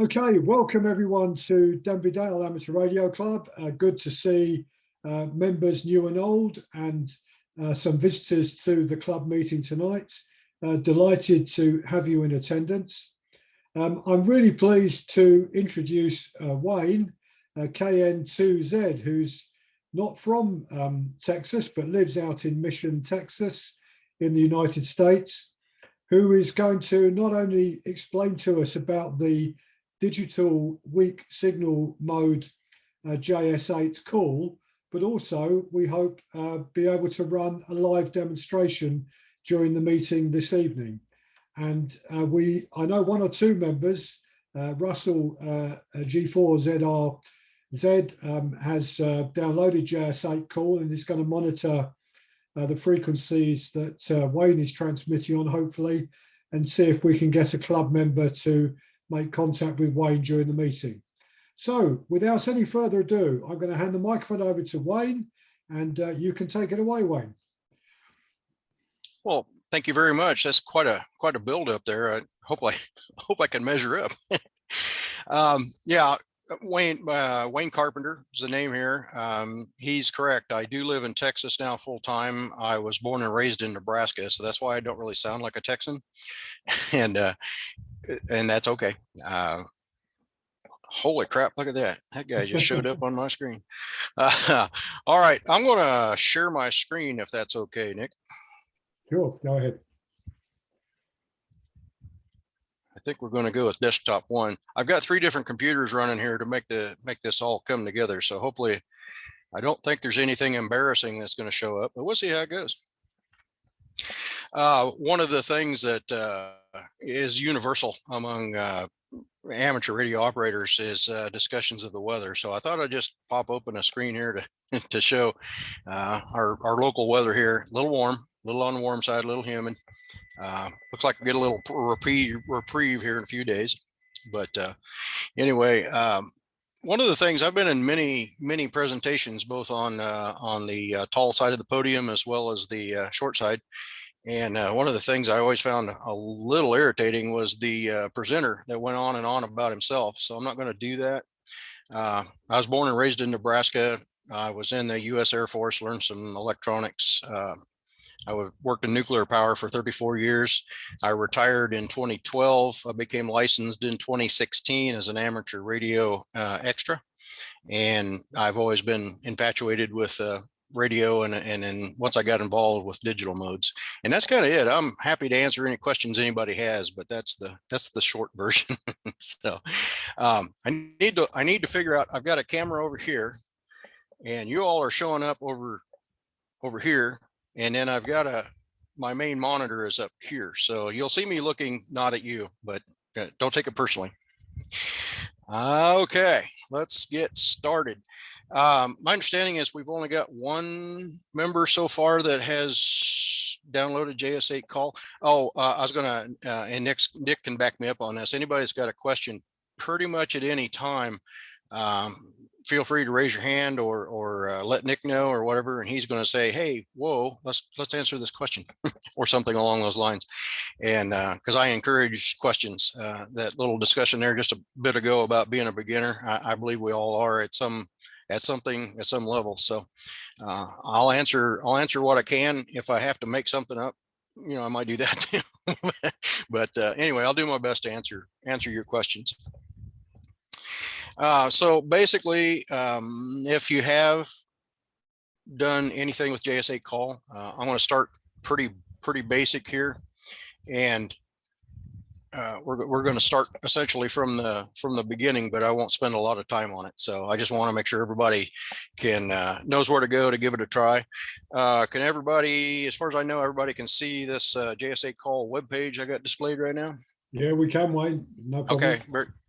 Okay, welcome everyone to Denbigh Amateur Radio Club. Good to see members new and old and some visitors to the club meeting tonight. Delighted to have you in attendance. I'm really pleased to introduce Wayne, KN2Z, who's not from Texas, but lives out in Mission, Texas, in the United States, who is going to not only explain to us about the digital weak signal mode JS8 Call, but also we hope be able to run a live demonstration during the meeting this evening. And I know one or two members, Russell G4ZRZ has downloaded JS8 Call and is going to monitor the frequencies that Wayne is transmitting on, hopefully, and see if we can get a club member to make contact with Wayne during the meeting. So without any further ado, I'm going to hand the microphone over to Wayne, and you can take it away, Wayne. Well, thank you very much. That's quite a build up there. I hope I can measure up. Yeah, Wayne Carpenter is the name here. He's correct. I do live in Texas now full time. I was born and raised in Nebraska, so that's why I don't really sound like a Texan, and that's okay. Holy crap, look at that. That guy just showed up on my screen. All right, I'm going to share my screen if that's okay, Nick. Sure, go ahead. I think we're going to go with desktop one. I've got 3 different computers running here to make this all come together. So hopefully, I don't think there's anything embarrassing that's going to show up, but we'll see how it goes. One of the things that is universal among amateur radio operators is discussions of the weather. So I thought I'd just pop open a screen here to show our local weather here. A little warm, a little on the warm side, a little humid. Looks like we get a little reprieve here in a few days. But anyway, one of the things, I've been in many presentations, both on the tall side of the podium as well as the short side. And one of the things I always found a little irritating was the presenter that went on and on about himself. So I'm not going to do that. I was born and raised in Nebraska. I was in the U.S. Air Force, learned some electronics. I worked in nuclear power for 34 years. I retired in 2012. I became licensed in 2016 as an amateur radio extra. And I've always been infatuated with radio, and then once I got involved with digital modes, and that's kind of it. I'm happy to answer any questions anybody has, but that's the short version. So I need to figure out, I've got a camera over here and you all are showing up over here, and then I've got my main monitor is up here, so you'll see me looking not at you, but don't take it personally. Okay, let's get started. My understanding is we've only got 1 member so far that has downloaded JS8 Call. Oh, I was gonna, and Nick can back me up on this. Anybody that's got a question pretty much at any time, feel free to raise your hand or let Nick know or whatever, and he's going to say, hey, whoa, let's answer this question or something along those lines. And because I encourage questions, that little discussion there just a bit ago about being a beginner, I believe we all are at some level. So I'll answer what I can. If I have to make something up, I might do that too. But anyway, I'll do my best to answer your questions. So basically, if you have done anything with JS8 Call, I'm going to start pretty basic here, and we're going to start essentially from the beginning, but I won't spend a lot of time on it. So I just want to make sure everybody knows where to go to give it a try. Can everybody, as far as I know, everybody can see this JS8 Call webpage I got displayed right now? Yeah, we can, Wayne. No problem. Okay,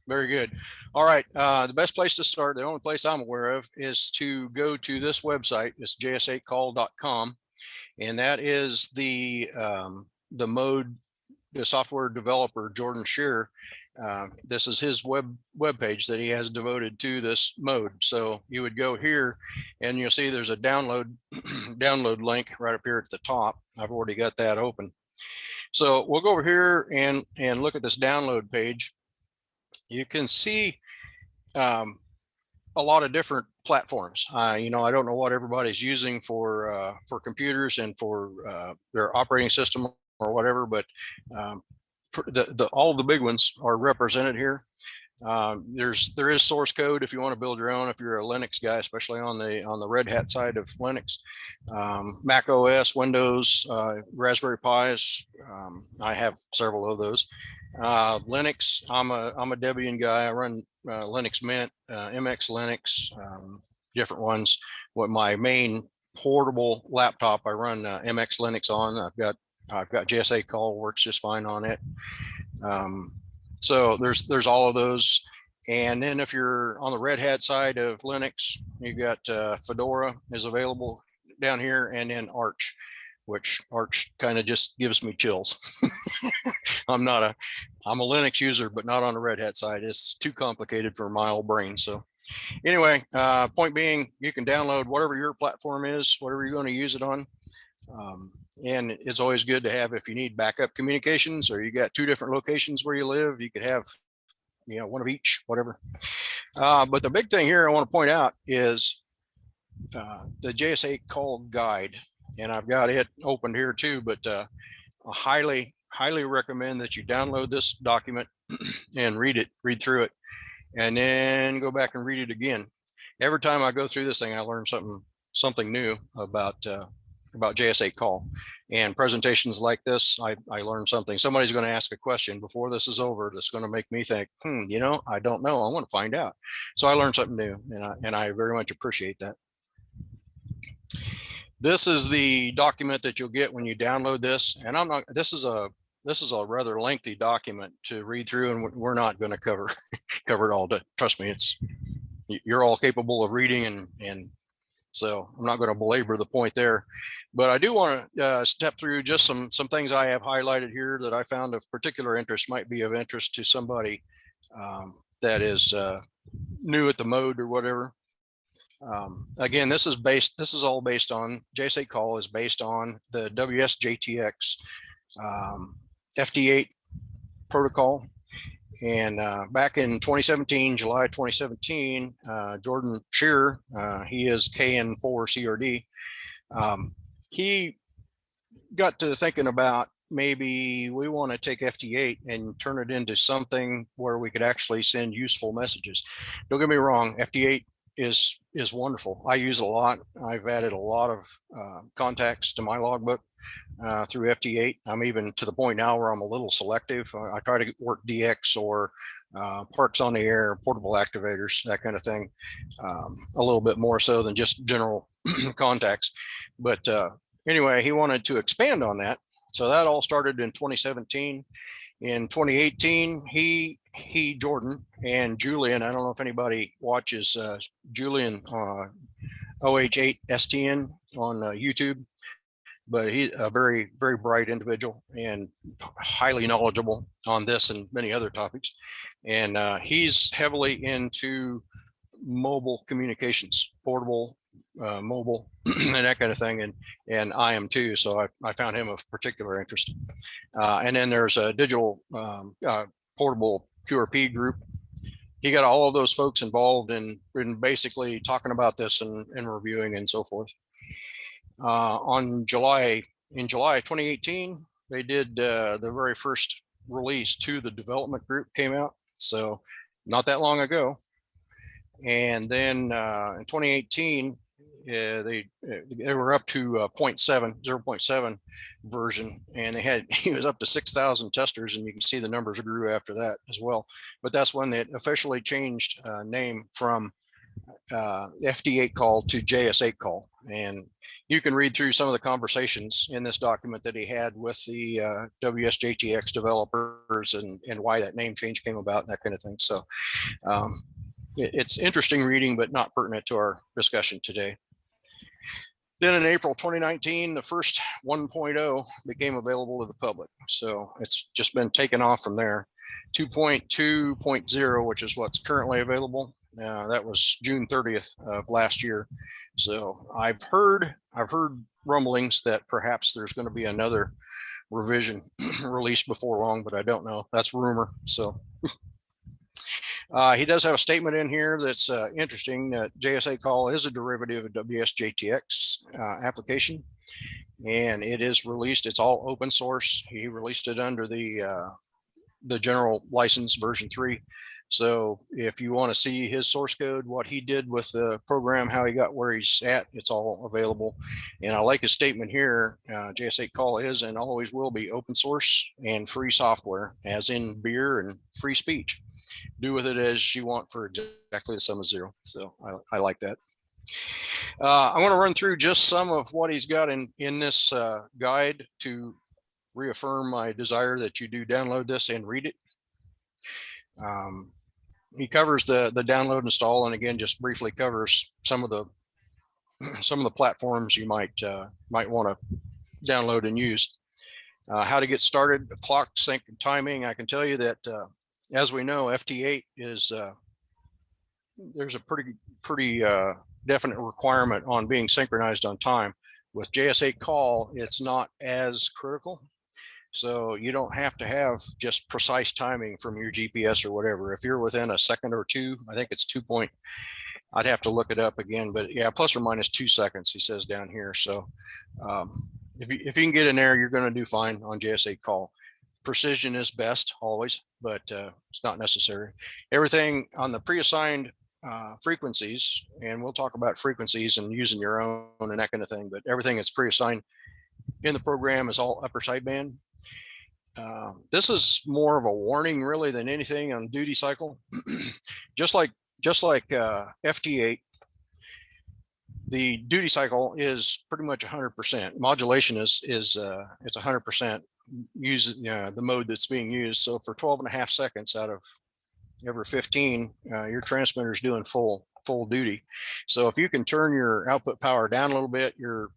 very good. All right, the best place to start, the only place I'm aware of, is to go to this website. It's js8call.com, and that is the software developer, Jordan Shearer. This is his web page that he has devoted to this mode. So you would go here and you'll see there's a download link right up here at the top. I've already got that open. So we'll go over here and look at this download page. you can see a lot of different platforms. You know, I don't know what everybody's using for computers and for their operating system or whatever, but all of the big ones are represented here. There is source code if you want to build your own, if you're a Linux guy, especially on the Red Hat side of Linux. Mac OS, Windows, Raspberry Pis. I have several of those. Linux, I'm a Debian guy. I run Linux Mint, MX Linux, different ones. What my main portable laptop, I run MX Linux on. I've got JS8 Call, works just fine on it. So there's all of those. And then if you're on the Red Hat side of Linux, you got Fedora is available down here, and then Arch, which Arch kind of just gives me chills. I'm a Linux user, but not on the Red Hat side. It's too complicated for my old brain. So anyway, point being, you can download whatever your platform is, whatever you're going to use it on. And it's always good to have, if you need backup communications or you got two different locations where you live, you could have, you know, one of each, whatever. But the big thing here I want to point out is the JS8 Call guide. And I've got it opened here too, but I highly recommend that you download this document and read through it, and then go back and read it again. Every time I go through this thing, I learn something new about JS8 Call. And presentations like this, I learned something. Somebody's going to ask a question before this is over that's going to make me think, you know, I don't know, I want to find out. So I learned something new, and I very much appreciate that. This is the document that you'll get when you download this. And this is a rather lengthy document to read through, and we're not going to cover it all. Trust me, you're all capable of reading, and so I'm not going to belabor the point there. But I do want to step through just some things I have highlighted here that I found of particular interest, might be of interest to somebody that is new at the mode or whatever. Again, this is all based on, JS8 Call is based on the WSJTX FT8 protocol. And back in 2017, July 2017, Jordan Shearer, he is KN4 CRD. He got to thinking about, maybe we want to take FT8 and turn it into something where we could actually send useful messages. Don't get me wrong, FT8 is wonderful. I use it a lot. I've added a lot of contacts to my logbook through FT8. I'm even to the point now where I'm a little selective. I try to work DX or parks on the air, portable activators, that kind of thing, a little bit more so than just general contacts. But anyway, he wanted to expand on that. So that all started in 2017. In 2018, Jordan, and Julian, I don't know if anybody watches Julian OH8STN on YouTube, but he's a very, very bright individual and highly knowledgeable on this and many other topics. And he's heavily into mobile communications, portable, mobile, and that kind of thing. And I am too. So I found him of particular interest. And then there's a digital portable QRP group. He got all of those folks involved in basically talking about this and reviewing and so forth. In July 2018, they did the very first release to the development group came out. So not that long ago. And then in 2018, they were up to 0.7 version, and he was up to 6,000 testers, and you can see the numbers grew after that as well. But that's when they officially changed name from FT8 Call to JS8 Call. And you can read through some of the conversations in this document that he had with the WSJTX developers and why that name change came about and that kind of thing. So it's interesting reading, but not pertinent to our discussion today. Then in April 2019, the first 1.0 became available to the public. So it's just been taken off from there. 2.2.0, which is what's currently available. That was June 30th of last year. So I've heard rumblings that perhaps there's going to be another revision released before long, but I don't know. That's rumor. So He does have a statement in here that's interesting. JS8 Call is a derivative of WSJTX application, and it is released. It's all open source. He released it under the general license version 3. So if you want to see his source code, what he did with the program, how he got where he's at, it's all available. And I like his statement here. JS8 Call is and always will be open source and free software, as in beer and free speech. Do with it as you want for exactly the sum of zero. So I like that. I want to run through just some of what he's got in this guide to reaffirm my desire that you do download this and read it. He covers the download, install, and again, just briefly covers some of the platforms you might want to download and use. How to get started, the clock sync and timing. I can tell you that as we know, FT8 is there's a pretty definite requirement on being synchronized on time. With JS8 Call, it's not as critical. So you don't have to have just precise timing from your GPS or whatever. If you're within a second or two, I think it's 2 point, I'd have to look it up again, but yeah, plus or minus 2 seconds, he says down here. So if you can get in there, you're going to do fine on JS8 Call. Precision is best always, but it's not necessary. Everything on the pre-assigned frequencies, and we'll talk about frequencies and using your own and that kind of thing, but everything that's pre-assigned in the program is all upper sideband. This is more of a warning really than anything on duty cycle. just like FT8, the duty cycle is pretty much 100%. Modulation is it's 100% using the mode that's being used. So for 12.5 seconds out of every 15, your transmitter is doing full duty. So if you can turn your output power down a little bit, your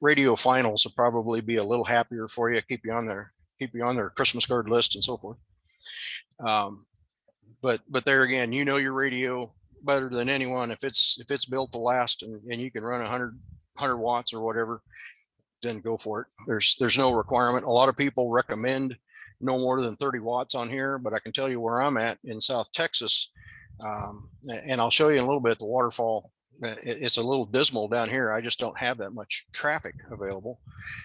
radio finals will probably be a little happier for you, keep you on their Christmas card list and so forth. But there again, you know your radio better than anyone. If it's built to last and you can run 100 watts or whatever, then go for it. There's no requirement. A lot of people recommend no more than 30 watts on here, but I can tell you where I'm at in South Texas, and I'll show you in a little bit the waterfall. It's a little dismal down here. I just don't have that much traffic available.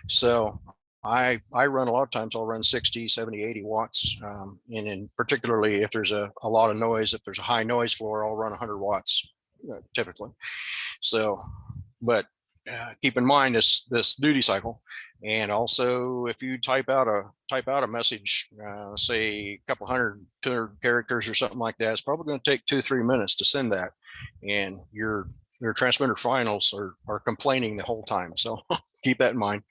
So I run a lot of times, I'll run 60, 70, 80 watts. And in particularly if there's a lot of noise, if there's a high noise floor, I'll run 100 watts typically. So, but keep in mind this duty cycle. And also if you type out a message, say a couple 200 characters or something like that, it's probably going to take 2-3 minutes to send that. And your transmitter finals are complaining the whole time. So keep that in mind.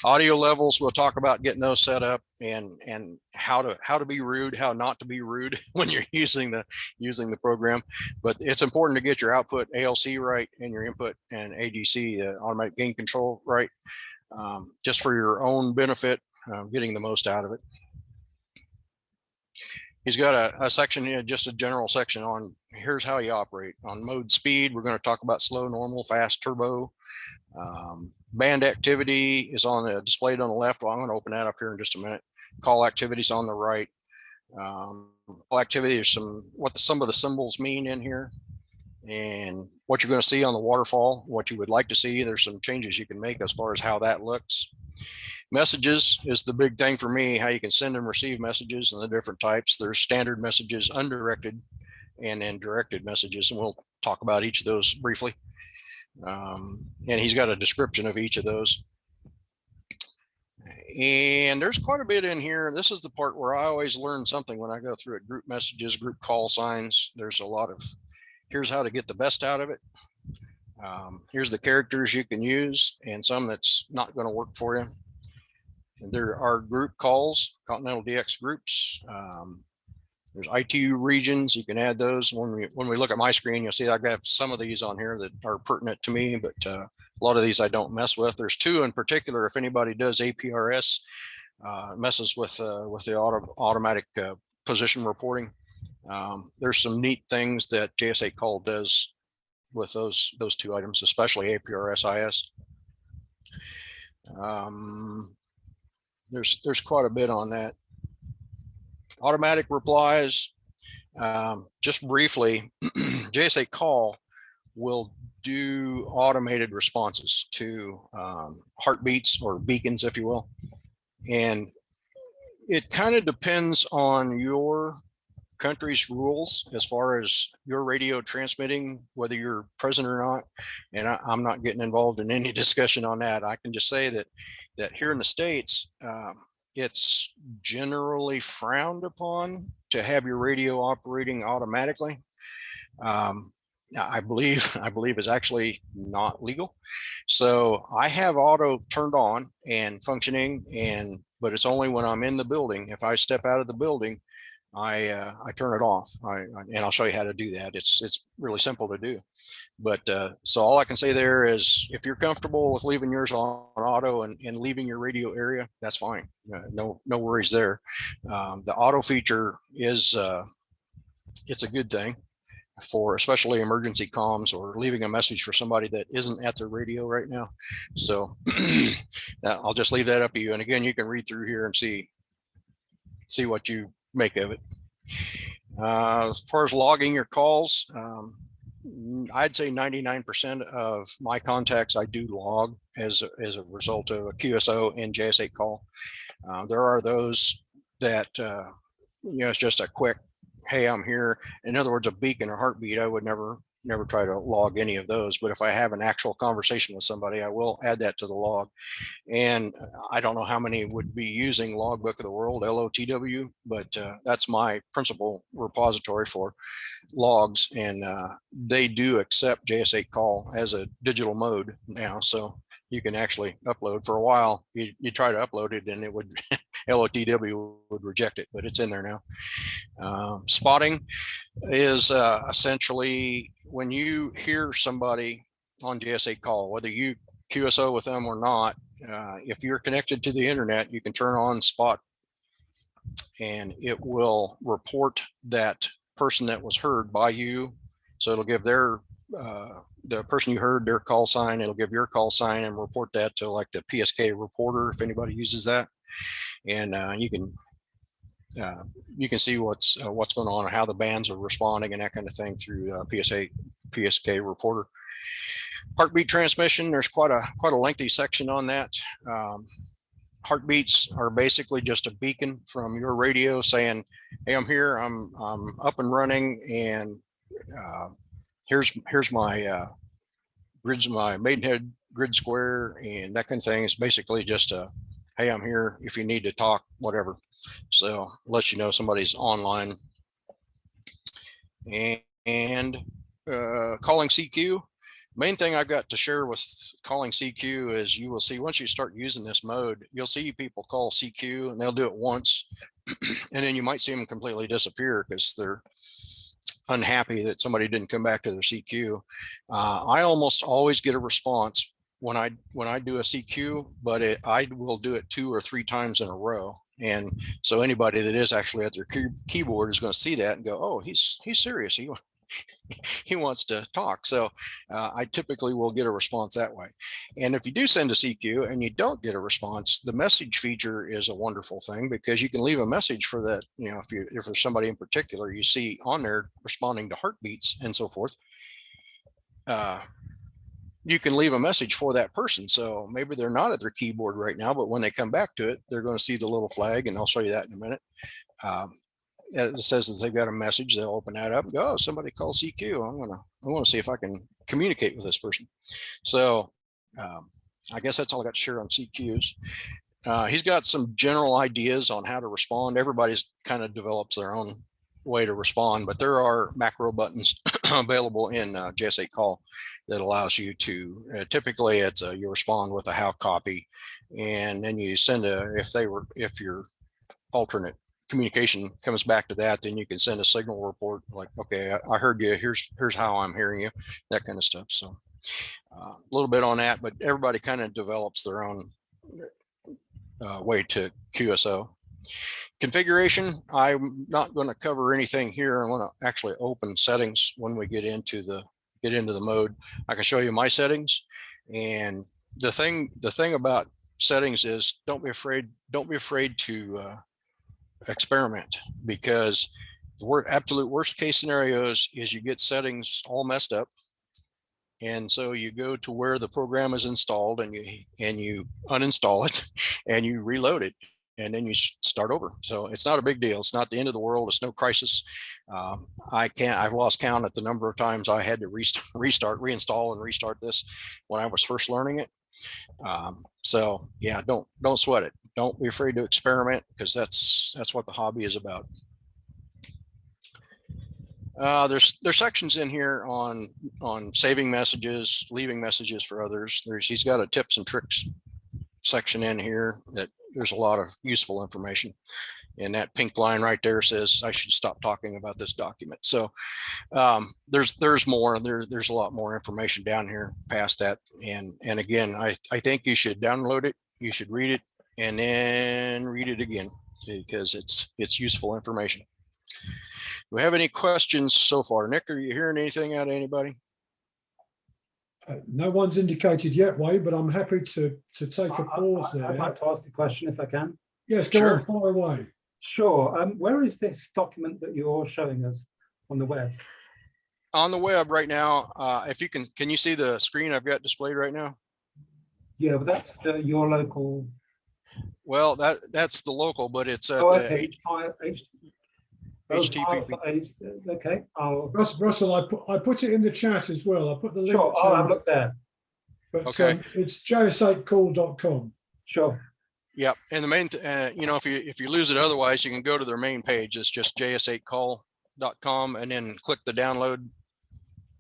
Audio levels, we'll talk about getting those set up and how to be rude, how not to be rude when you're using the program. But it's important to get your output ALC right and your input and AGC, automatic gain control, right, just for your own benefit, getting the most out of it. He's got a section, just a general section on here's how you operate. On mode speed, we're going to talk about slow, normal, fast, turbo. Band activity is displayed on the left. Well, I'm going to open that up here in just a minute. Call activities on the right. Call activity is some of the symbols mean in here, and what you're going to see on the waterfall, what you would like to see. There's some changes you can make as far as how that looks. Messages is the big thing for me, how you can send and receive messages and the different types. There's standard messages, undirected, and then directed messages, and we'll talk about each of those briefly. And he's got a description of each of those. And there's quite a bit in here. This is the part where I always learn something when I go through it. Group messages, group call signs. There's a lot of, here's how to get the best out of it. Here's the characters you can use and some that's not going to work for you. And there are group calls, Continental DX groups. There's ITU regions. You can add those. When we look at my screen, you'll see I have some of these on here that are pertinent to me, but a lot of these I don't mess with. There's two in particular. If anybody does APRS, messes with the automatic position reporting. There's some neat things that JS8 Call does with those two items, especially APRS IS. There's quite a bit on that. Automatic replies. Just briefly, JS8 Call will do automated responses to heartbeats or beacons, if you will. And it kind of depends on your country's rules as far as your radio transmitting, whether you're present or not. And I'm not getting involved in any discussion on that. I can just say that here in the States, it's generally frowned upon to have your radio operating automatically. I believe is actually not legal. So I have auto turned on and functioning, but it's only when I'm in the building. If I step out of the building, I turn it off. And I'll show you how to do that. It's really simple to do. But so all I can say there is, if you're comfortable with leaving yours on auto and leaving your radio area, that's fine. No worries there. The auto feature is it's a good thing for especially emergency comms or leaving a message for somebody that isn't at their radio right now. So I'll just leave that up to you. And again, you can read through here and see what you make of it. As far as logging your calls, I'd say 99% of my contacts I do log as a result of a QSO and JS8 call. There are those that it's just a quick, hey, I'm here. In other words, a beacon or heartbeat, I would never try to log any of those. But if I have an actual conversation with somebody, I will add that to the log. And I don't know how many would be using Logbook of the World, LOTW, but that's my principal repository for logs. And they do accept JS8 Call as a digital mode now. So you can actually upload. For a while, you try to upload it and it would, LOTW would reject it, but it's in there now. Spotting is essentially when you hear somebody on JS8 Call, whether you QSO with them or not, if you're connected to the internet, you can turn on spot and it will report that person that was heard by you. So it'll give their the person you heard their call sign, it'll give your call sign and report that to like the PSK reporter if anybody uses that. And you can see what's going on, how the bands are responding and that kind of thing through PSK reporter. Heartbeat transmission, there's quite a lengthy section on that. Heartbeats are basically just a beacon from your radio saying, hey, I'm here, I'm up and running, and here's my grids, my Maidenhead grid square, and that kind of thing. Is basically just a, hey, I'm here if you need to talk, whatever. So let you know somebody's online. And calling CQ. Main thing I've got to share with calling CQ is you will see once you start using this mode, you'll see people call CQ and they'll do it once. And then you might see them completely disappear because they're unhappy that somebody didn't come back to their CQ. I almost always get a response when I do a CQ, but I will do it 2 or 3 times in a row. And so anybody that is actually at their keyboard is going to see that and go, oh, he's serious. He wants to talk. So I typically will get a response that way. And if you do send a CQ and you don't get a response, the message feature is a wonderful thing because you can leave a message for that. If there's somebody in particular you see on there responding to heartbeats and so forth, you can leave a message for that person. So maybe they're not at their keyboard right now, but when they come back to it, they're going to see the little flag, and I'll show you that in a minute. It says that they've got a message, they'll open that up and go, oh, somebody called CQ. I want to see if I can communicate with this person. So I guess that's all I got to share on CQs. He's got some general ideas on how to respond. Everybody's kind of develops their own way to respond, but there are macro buttons available in JS8 Call that allows you to, typically it's you respond with a how copy, and then you send if your alternate communication comes back to that, then you can send a signal report like, okay, I heard you, here's how I'm hearing you, that kind of stuff. So a little bit on that, but everybody kind of develops their own way to QSO. Configuration, I'm not going to cover anything here. I want to actually open settings when we get into the mode. I can show you my settings, and the thing about settings is don't be afraid to experiment, because The absolute worst case scenarios is you get settings all messed up. And so you go to where the program is installed and you uninstall it and you reload it and then you start over. So it's not a big deal. It's not the end of the world. It's no crisis. I've lost count at the number of times I had to reinstall and restart this when I was first learning it. So yeah, don't sweat it. Don't be afraid to experiment, because that's what the hobby is about. There's sections in here on saving messages, leaving messages for others. He's got a tips and tricks section in here that there's a lot of useful information. And that pink line right there says I should stop talking about this document. So there's more. There's a lot more information down here past that. And again, I think you should download it. You should read it and then read it again, because it's useful information. Do we have any questions so far? Nick, are you hearing anything out of anybody? No one's indicated yet, Wade, but I'm happy to take a pause there. I'd like to ask a question if I can. Yes, go on, fire away. Sure. Where is this document that you're showing us on the web? On the web right now. If you can you see the screen I've got displayed right now? Yeah, but that's your local. Well, that's the local, but it's at okay. HTTP. Okay. Russell, I put it in the chat as well. I put the link. Sure, I'll have a look there. But okay. It's js8call.com. Sure. Yep. And the main, if you lose it otherwise, you can go to their main page. It's just js8call.com and then click the download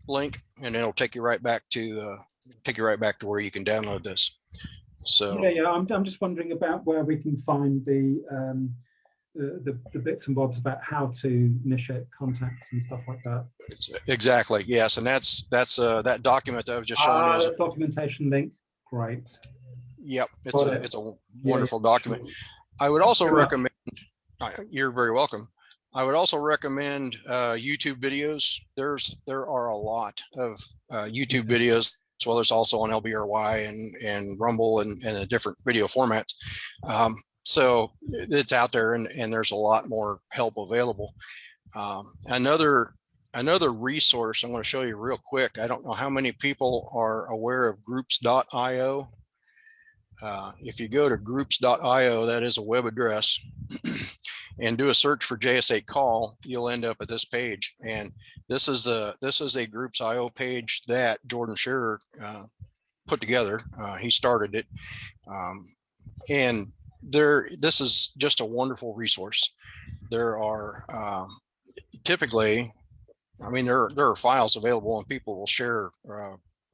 link, and it'll take you right back to where you can download this. So yeah. I'm just wondering about where we can find the bits and bobs about how to initiate contacts and stuff like that. Exactly. Yes. And that's that document that I was just showing you. The documentation link. Great. Yep. It's a wonderful document. Sure. I would also recommend, you're very welcome. I would also recommend YouTube videos. There are a lot of YouTube videos, as well as also on LBRY and Rumble and the different video formats. So it's out there, and there's a lot more help available. Another resource I'm going to show you real quick. I don't know how many people are aware of groups.io. If you go to groups.io, that is a web address, and do a search for JS8 Call, you'll end up at this page. And this is a groups.io page that Jordan Shearer put together. He started it, and this is just a wonderful resource. There are typically, there are files available, and people will share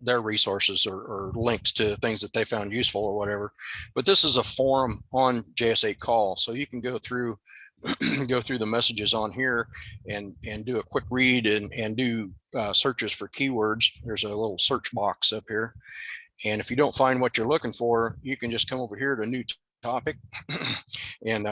their resources or links to things that they found useful or whatever. But this is a forum on JS8 Call, so you can go through the messages on here and do a quick read and do searches for keywords. There's a little search box up here, and if you don't find what you're looking for, you can just come over here to new topic and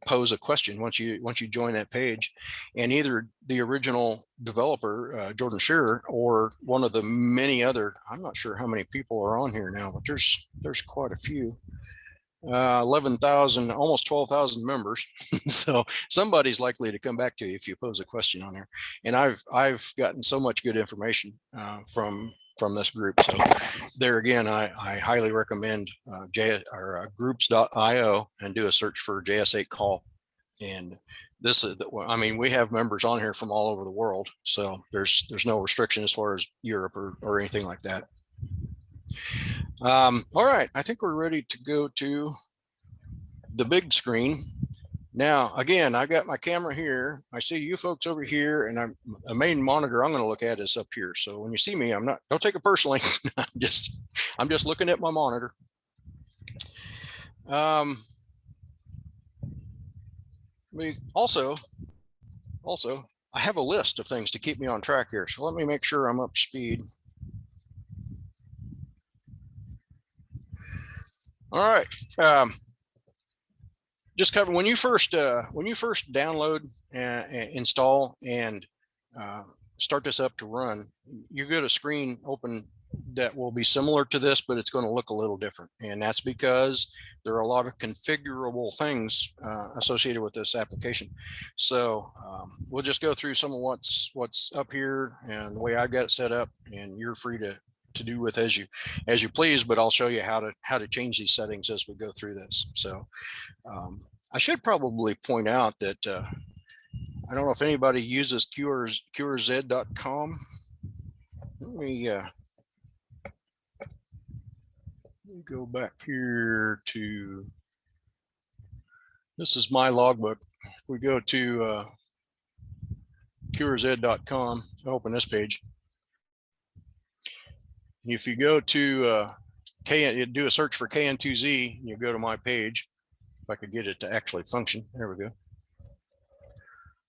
pose a question once you join that page, and either the original developer Jordan Shearer or one of the many other, I'm not sure how many people are on here now, but there's quite a few, 11,000, almost 12,000 members. So somebody's likely to come back to you if you pose a question on there. And I've gotten so much good information from this group. So there again, I highly recommend groups.io and do a search for JS8 Call. And this is, we have members on here from all over the world. So there's no restriction as far as Europe or anything like that. All right, I think we're ready to go to the big screen. Now, again, I've got my camera here. I see you folks over here, and a main monitor I'm going to look at is up here. So when you see me, don't take it personally. I'm just looking at my monitor. Also, I have a list of things to keep me on track here. So let me make sure I'm up to speed. All right. Just cover when you first download, install, and start this up to run, you get a screen open that will be similar to this, but it's going to look a little different. And that's because there are a lot of configurable things associated with this application. So we'll just go through some of what's up here and the way I've got it set up, and you're free to do with as you please, but I'll show you how to change these settings as we go through this. So I should probably point out that I don't know if anybody uses QRZ.com. Let me go back here to, this is my logbook. If we go to QRZ.com, open this page. If you go to you do a search for KN2Z, you go to my page. If I could get it to actually function, there we go.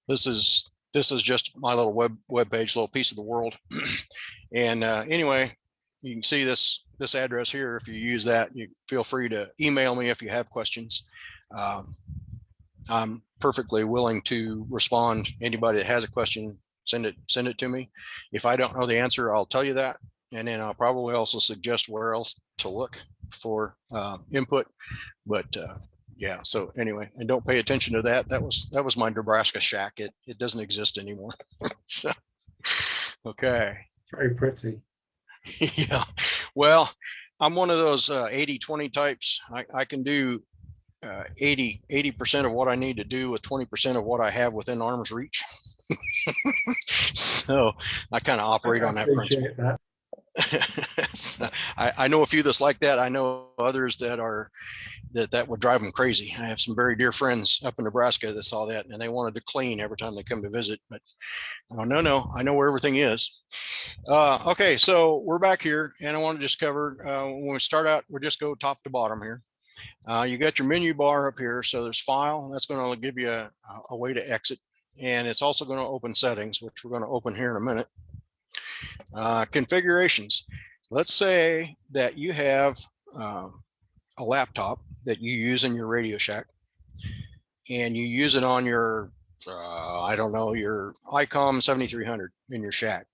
This is just my little web page, little piece of the world. And anyway, you can see this address here. If you use that, you feel free to email me if you have questions. I'm perfectly willing to respond. Anybody that has a question, send it to me. If I don't know the answer, I'll tell you that. And then I'll probably also suggest where else to look for input. But yeah, so anyway, and don't pay attention to that. That was my Nebraska shack. It doesn't exist anymore. So, okay. Very pretty. Yeah. Well, I'm one of those 80-20 types. I can do 80% of what I need to do with 20% of what I have within arm's reach. So I kind of operate on that principle. That. So I know a few that's like that. I know others that are that would drive them crazy. I have some very dear friends up in Nebraska that saw that, and they wanted to clean every time they come to visit. But oh, no, I know where everything is. Okay, so we're back here, and I want to just cover when we start out, we'll just go top to bottom here. You got your menu bar up here. So there's file. That's going to give you a way to exit, and it's also going to open settings, which we're going to open here in a minute. Configurations. Let's say that you have a laptop that you use in your Radio Shack, and you use it on your, I don't know, your ICOM 7300 in your shack.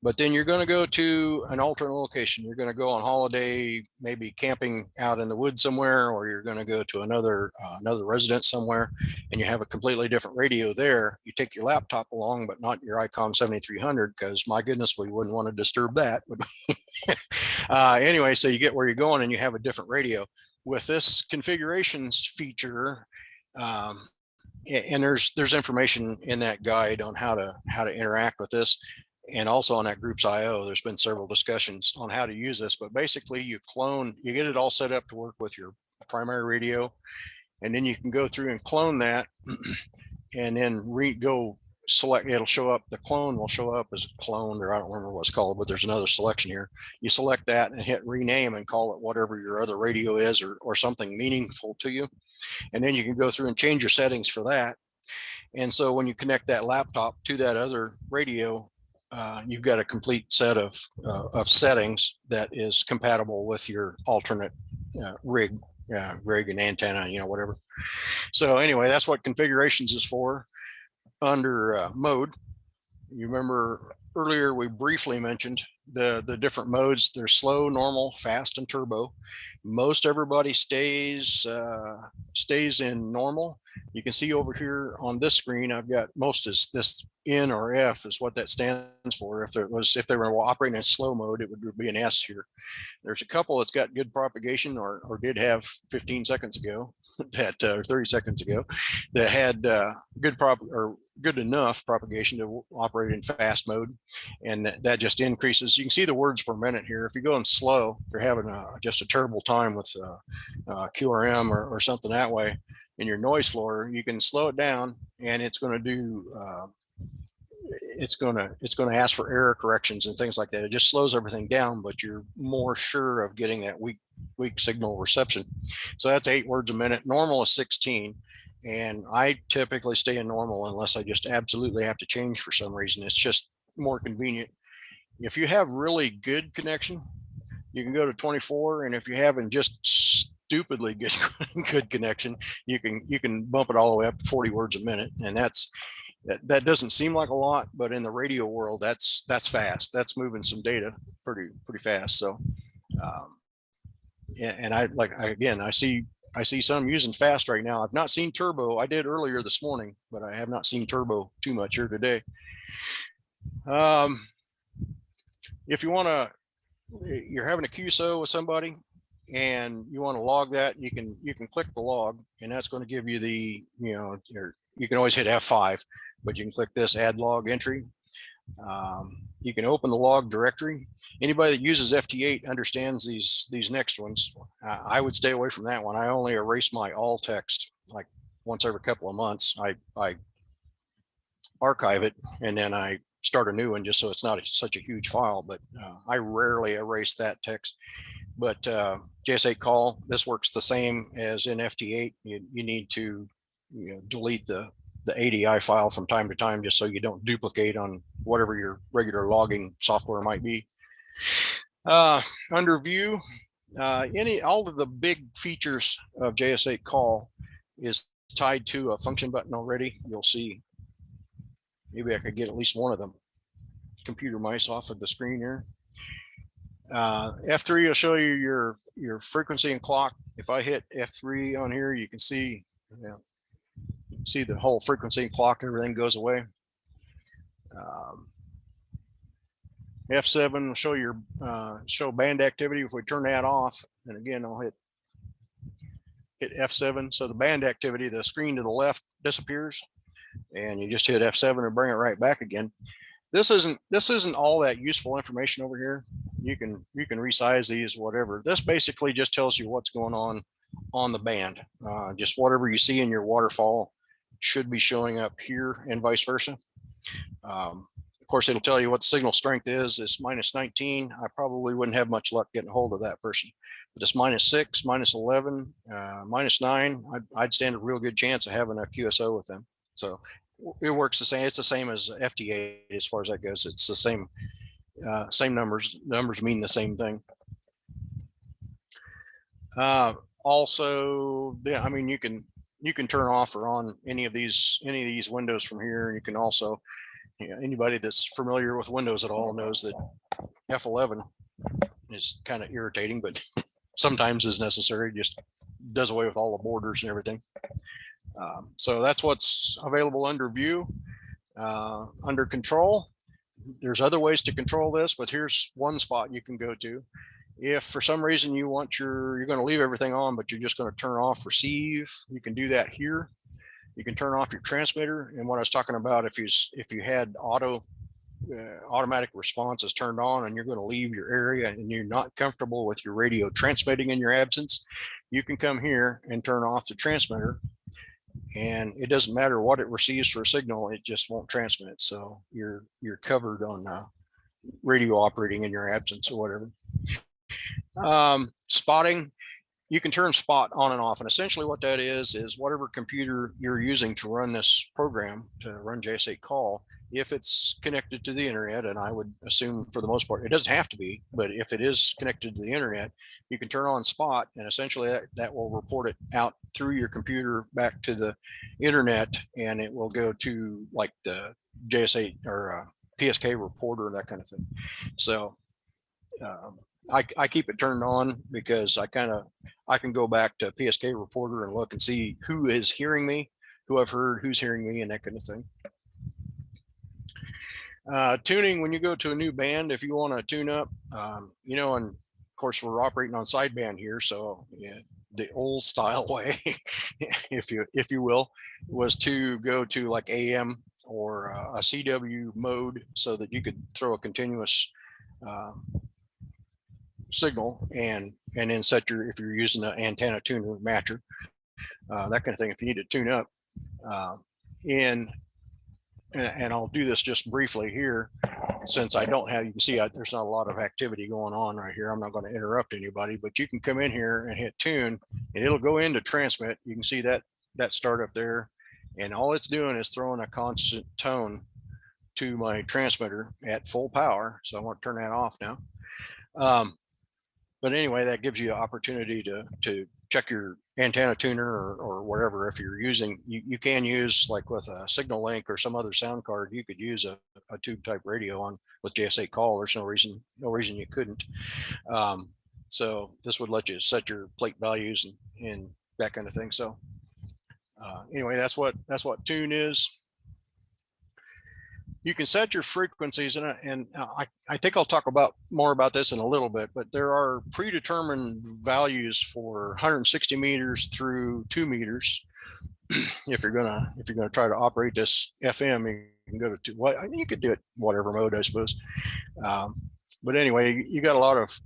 But then you're going to go to an alternate location. You're going to go on holiday, maybe camping out in the woods somewhere, or you're going to go to another residence somewhere, and you have a completely different radio there. You take your laptop along, but not your ICOM 7300, because my goodness, we wouldn't want to disturb that. Anyway, so you get where you're going, and you have a different radio. With this configurations feature, and there's information in that guide on how to interact with this. And also on that group's IO, there's been several discussions on how to use this, but basically you get it all set up to work with your primary radio. And then you can go through and clone that and then go select, it'll show up, the clone will show up as cloned, or I don't remember what it's called, but there's another selection here. You select that and hit rename and call it whatever your other radio is, or something meaningful to you. And then you can go through and change your settings for that. And so when you connect that laptop to that other radio, you've got a complete set of settings that is compatible with your alternate rig and antenna, whatever. So anyway, that's what configurations is for. Under mode, you remember earlier we briefly mentioned the different modes. There's slow, normal, fast, and turbo. Most everybody stays in normal. You can see over here on this screen, I've got most is this N or F is what that stands for. If they were operating in slow mode, it would be an S here. There's a couple that's got good propagation, or did have 15 seconds ago, that 30 seconds ago, that had good enough propagation to operate in fast mode, and that just increases. You can see the words per minute here. If you go in slow, if you're having just a terrible time with QRM or something that way in your noise floor, you can slow it down, and it's going to do. It's going to ask for error corrections and things like that. It just slows everything down, but you're more sure of getting that weak signal reception. So that's 8 words a minute. Normal is 16. And I typically stay in normal unless I just absolutely have to change for some reason. It's just more convenient. If you have really good connection, you can go to 24. And if you're having just stupidly good connection, you can bump it all the way up to 40 words a minute. And that's That doesn't seem like a lot, but in the radio world, that's fast. That's moving some data pretty fast. So, and again, I see some using fast right now. I've not seen turbo. I did earlier this morning, but I have not seen turbo too much here today. If you want to, you're having a QSO with somebody and you want to log that, you can click the log, and that's going to give you the, you can always hit F5, but you can click this add log entry. You can open the log directory. Anybody that uses FT8 understands these next ones. I would stay away from that one. I only erase my all text like once every couple of months. I archive it and then I start a new one just so it's not such a huge file, but I rarely erase that text. But JS8 Call, this works the same as in FT8. You need to delete the ADI file from time to time just so you don't duplicate on whatever your regular logging software might be. Under view, all of the big features of JS8 Call is tied to a function button already. You'll see, maybe I could get at least one of them computer mice off of the screen here. F3 will show you your frequency and clock. If I hit F3 on here, you can see the whole frequency and clock, everything goes away. F7 will show show band activity. If we turn that off, and again, I'll hit F7. So the band activity, the screen to the left disappears, and you just hit F7 and bring it right back again. This isn't all that useful information over here. You can resize these, whatever. This basically just tells you what's going on the band. Just whatever you see in your waterfall should be showing up here, and vice versa. Of course, it'll tell you what the signal strength is. It's -19. I probably wouldn't have much luck getting a hold of that person. But it's -6, -11, -9. I'd stand a real good chance of having a QSO with them. So it works the same. It's the same as FT8 as far as that goes. It's the same numbers. Numbers mean the same thing. Also, I mean, you can turn off or on any of these windows from here. You can also, anybody that's familiar with Windows at all knows that F11 is kind of irritating, but sometimes is necessary. Just does away with all the borders and everything. So that's what's available under view. Under control, there's other ways to control this, but here's one spot you can go to. If for some reason you want you're going to leave everything on, but you're just going to turn off receive, you can do that here. You can turn off your transmitter. And what I was talking about, if you had automatic response is turned on and you're going to leave your area and you're not comfortable with your radio transmitting in your absence, you can come here and turn off the transmitter. And it doesn't matter what it receives for a signal, it just won't transmit. So you're covered on radio operating in your absence or whatever. Spotting, you can turn spot on and off. And essentially what that is whatever computer you're using to run this program, to run JS8 Call, if it's connected to the internet, and I would assume for the most part, it doesn't have to be, but if it is connected to the internet, you can turn on spot, and essentially that will report it out through your computer back to the internet, and it will go to like the JS8 or PSK reporter, that kind of thing. So I keep it turned on because I can go back to PSK reporter and look and see who is hearing me, who I've heard, who's hearing me, and that kind of thing. Tuning, when you go to a new band, if you want to tune up, and of course we're operating on sideband here, so yeah, the old style way, if you will, was to go to like AM or a CW mode so that you could throw a continuous signal and then set if you're using an antenna tuner matcher, that kind of thing, if you need to tune up. And I'll do this just briefly here, since I don't have, you can see there's not a lot of activity going on right here. I'm not going to interrupt anybody, but you can come in here and hit tune and it'll go into transmit. You can see that start up there, and all it's doing is throwing a constant tone to my transmitter at full power. So I want to turn that off now. But anyway, that gives you an opportunity to check your antenna tuner or whatever. If you're using, you can use, like with a Signal Link or some other sound card, you could use a tube type radio on with JS8 Call. There's no reason you couldn't. So this would let you set your plate values and that kind of thing. So anyway, that's what tune is. You can set your frequencies, and I think I'll talk more about this in a little bit, but there are predetermined values for 160 meters through 2 meters. If you're gonna try to operate this FM, you can go to what you could do it whatever mode, I suppose. But anyway, you got a lot of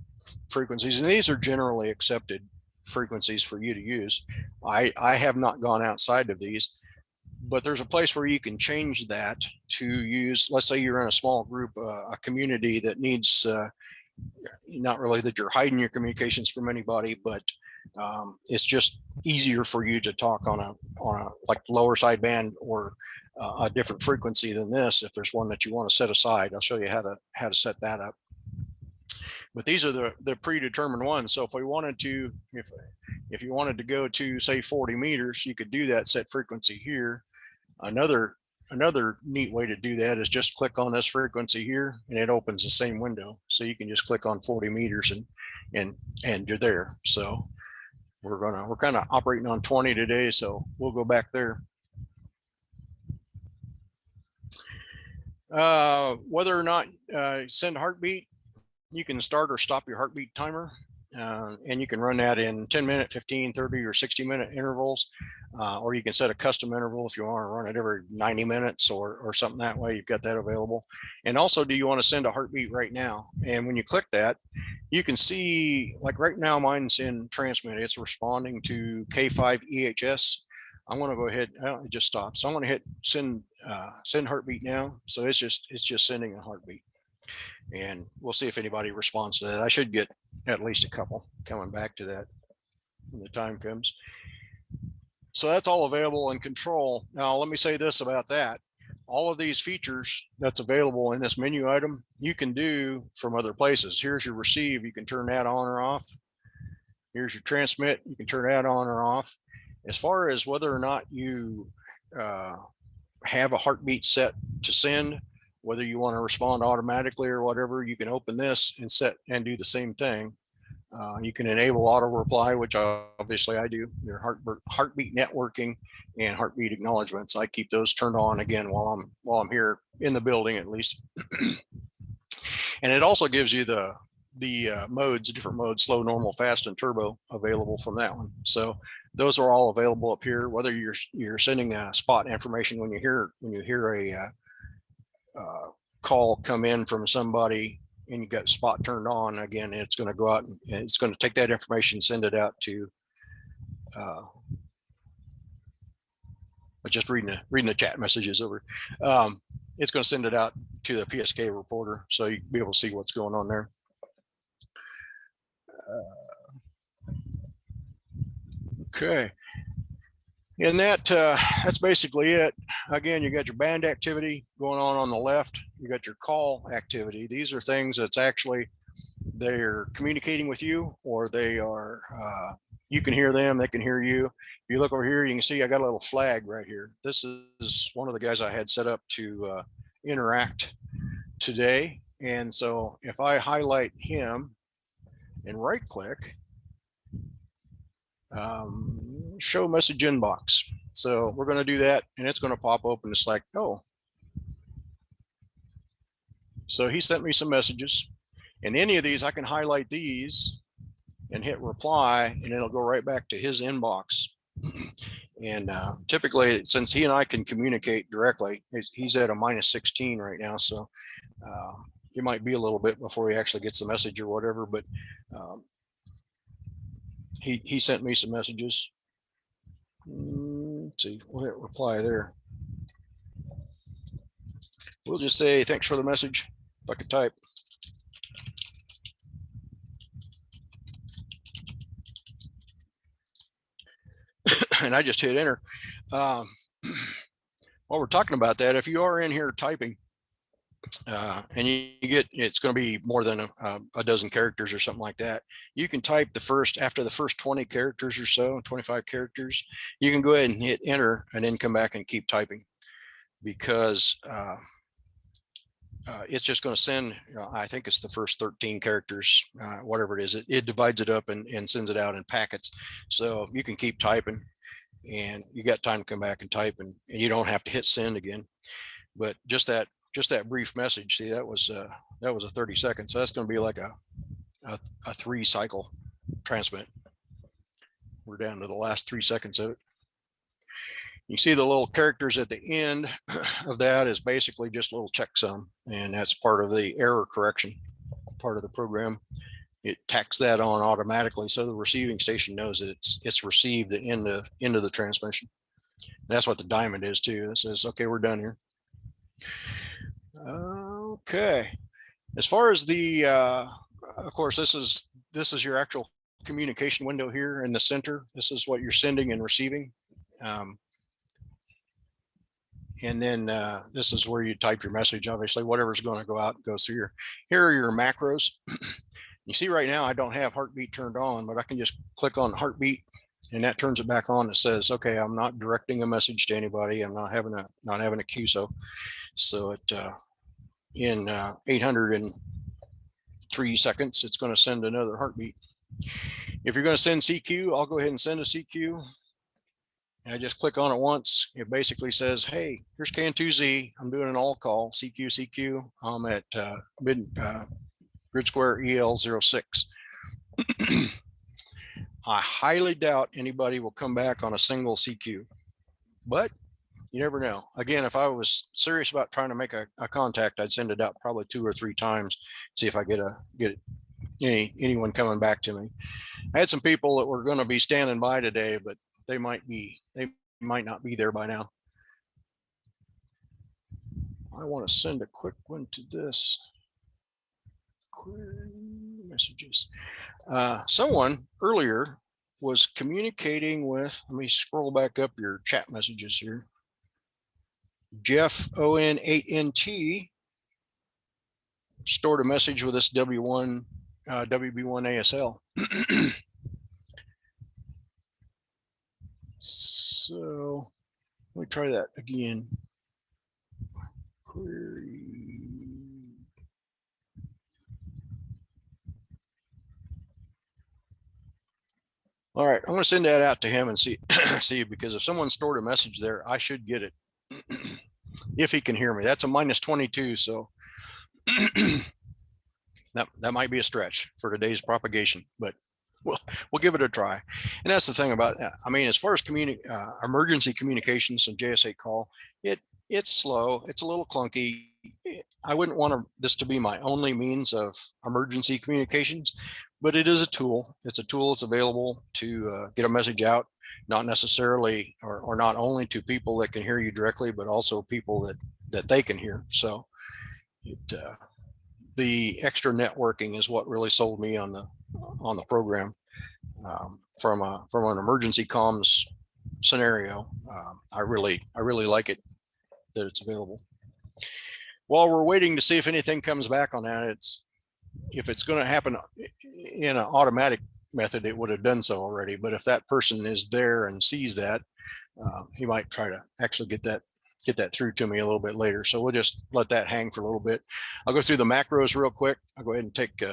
frequencies, and these are generally accepted frequencies for you to use. I have not gone outside of these, but there's a place where you can change that to use, let's say you're in a small group, a community that needs, not really that you're hiding your communications from anybody, but it's just easier for you to talk on a like lower sideband or a different frequency than this. If there's one that you want to set aside, I'll show you how to set that up. But these are the predetermined ones. So if we wanted to, if you wanted to go to say 40 meters, you could do that set frequency here. Another neat way to do that is just click on this frequency here, and it opens the same window. So you can just click on 40 meters and you're there. So we're kind of operating on 20 today, so we'll go back there. Whether or not send heartbeat, you can start or stop your heartbeat timer, and you can run that in 10-minute, 15, 30, or 60-minute intervals, or you can set a custom interval if you want to run it every 90 minutes or something that way. You've got that available. And also, do you want to send a heartbeat right now? And when you click that, you can see, like right now, mine's in transmit. It's responding to K5 EHS. I'm going to go ahead. It just stopped. So I'm going to hit send heartbeat now. So it's just sending a heartbeat. And we'll see if anybody responds to that. I should get at least a couple coming back to that when the time comes. So that's all available in control. Now, let me say this about that. All of these features that's available in this menu item, you can do from other places. Here's your receive. You can turn that on or off. Here's your transmit. You can turn that on or off. As far as whether or not you have a heartbeat set to send, whether you want to respond automatically or whatever, you can open this and set and do the same thing. You can enable auto reply, which obviously I do. Your heartbeat networking and heartbeat acknowledgements. I keep those turned on again while I'm here in the building at least. And it also gives you the modes, different modes: slow, normal, fast, and turbo available from that one. So those are all available up here. Whether you're sending a spot information when you hear a call come in from somebody and you got spot turned on, again, it's going to go out and it's going to take that information, send it out to just reading the chat messages over. It's going to send it out to the PSK reporter, so you can be able to see what's going on there. Okay. And that's basically it. Again, you got your band activity going on the left. You got your call activity. These are things that's actually, they're communicating with you, or they are, you can hear them, they can hear you. If you look over here, you can see I got a little flag right here. This is one of the guys I had set up to interact today. And so if I highlight him and right click, show message inbox. So we're going to do that, and it's going to pop open. It's like, oh, so he sent me some messages, and any of these I can highlight these and hit reply, and it'll go right back to his inbox. And typically, since he and I can communicate directly, he's at a -16 right now, so it might be a little bit before he actually gets the message or whatever, but he sent me some messages. Let's see, we'll hit reply there. We'll just say, thanks for the message, if I could type. And I just hit enter. While we're talking about that, if you are in here typing, and you get, it's going to be more than a dozen characters or something like that. You can type after the first 20 characters or so, 25 characters, you can go ahead and hit enter and then come back and keep typing, because it's just going to send, I think it's the first 13 characters, whatever it is, it divides it up and sends it out in packets. So you can keep typing, and you got time to come back and type, and you don't have to hit send again. But just that brief message, see, that was a 30 seconds. So that's going to be like a 3 cycle transmit. We're down to the last 3 seconds of it. You see the little characters at the end of that is basically just a little checksum, and that's part of the error correction part of the program. It tacks that on automatically, so the receiving station knows that it's received the end of the transmission. That's what the diamond is too. It says, okay, we're done here. Okay, as far as the of course, this is your actual communication window here in the center. This is what you're sending and receiving, and then this is where you type your message. Obviously, whatever's going to go out goes through here are your macros. You see right now I don't have heartbeat turned on, but I can just click on heartbeat, and that turns it back on. It says, okay, I'm not directing a message to anybody. I'm not having a QSO. So it in 803 seconds, it's going to send another heartbeat. If you're going to send CQ, I'll go ahead and send a CQ. And I just click on it once. It basically says, hey, here's KN2Z. I'm doing an all call, CQ. I'm at grid square EL06. I highly doubt anybody will come back on a single CQ, but you never know. Again, if I was serious about trying to make a contact, I'd send it out probably 2 or 3 times, see if I get anyone coming back to me. I had some people that were going to be standing by today, but they might not be there by now. I want to send a quick one to this. Messages. Someone earlier was communicating with, let me scroll back up your chat messages here. Jeff ON8NT stored a message with this WB1 ASL. So let me try that again. Query. All right, I'm going to send that out to him and see, because if someone stored a message there, I should get it. If he can hear me. That's a -22, so that might be a stretch for today's propagation, but we'll give it a try. And that's the thing about that. I mean, as far as emergency communications and JS8 call, it's slow, it's a little clunky. I wouldn't want this to be my only means of emergency communications, but it is a tool. It's a tool that's available to get a message out, not necessarily or not only to people that can hear you directly, but also people that they can hear. So the extra networking is what really sold me on the program. From an emergency comms scenario, I really like it that it's available. While we're waiting to see if anything comes back on that, if it's going to happen in an automatic method, it would have done so already. But if that person is there and sees that, he might try to actually get that through to me a little bit later. So we'll just let that hang for a little bit. I'll go through the macros real quick. I'll go ahead and take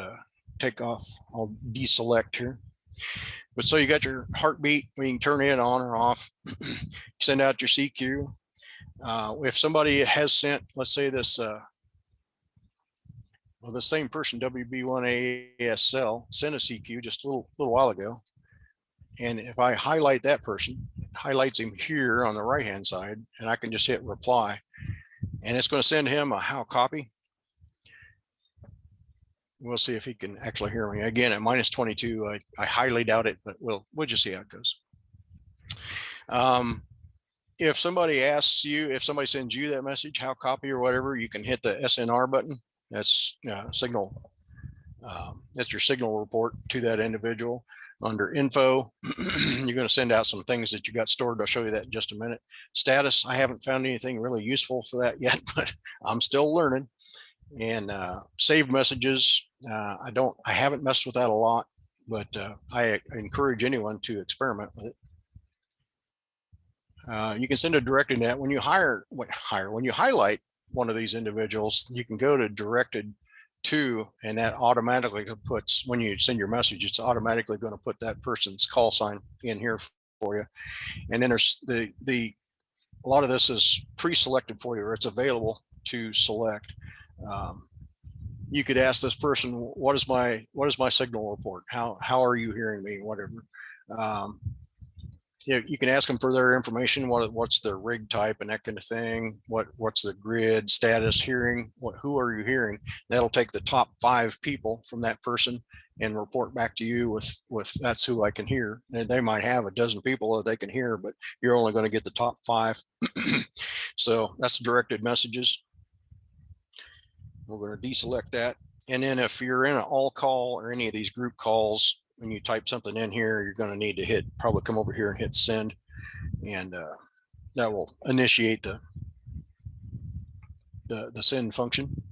off. I'll deselect here. But so you got your heartbeat, we can turn it on or off. Send out your CQ. If somebody has sent, let's say this, well, the same person, WB1 ASL, sent a CQ just a little while ago. And if I highlight that person, it highlights him here on the right-hand side, and I can just hit reply. And it's going to send him a how copy. We'll see if he can actually hear me. Again, at -22, I highly doubt it, but we'll just see how it goes. If somebody asks you, if somebody sends you that message, how copy or whatever, you can hit the SNR button. That's signal. That's your signal report to that individual. Under info, you're going to send out some things that you got stored. I'll show you that in just a minute. Status, I haven't found anything really useful for that yet, but I'm still learning. And saved messages, I haven't messed with that a lot, but I encourage anyone to experiment with it. You can send a directed net when you when you highlight one of these individuals, you can go to directed to, and that automatically puts, when you send your message, it's automatically going to put that person's call sign in here for you. And then there's a lot of this is pre-selected for you, or it's available to select. You could ask this person, what is my signal report? How are you hearing me? Whatever. You can ask them for their information, what's their rig type and that kind of thing. What's the grid status hearing? Who are you hearing? That'll take the top 5 people from that person and report back to you with that's who I can hear. And they might have a dozen people that they can hear, but you're only going to get the top 5. So that's directed messages. We're going to deselect that. And then if you're in an all call or any of these group calls, when you type something in here, you're going to need to probably come over here and hit send, and that will initiate the send function.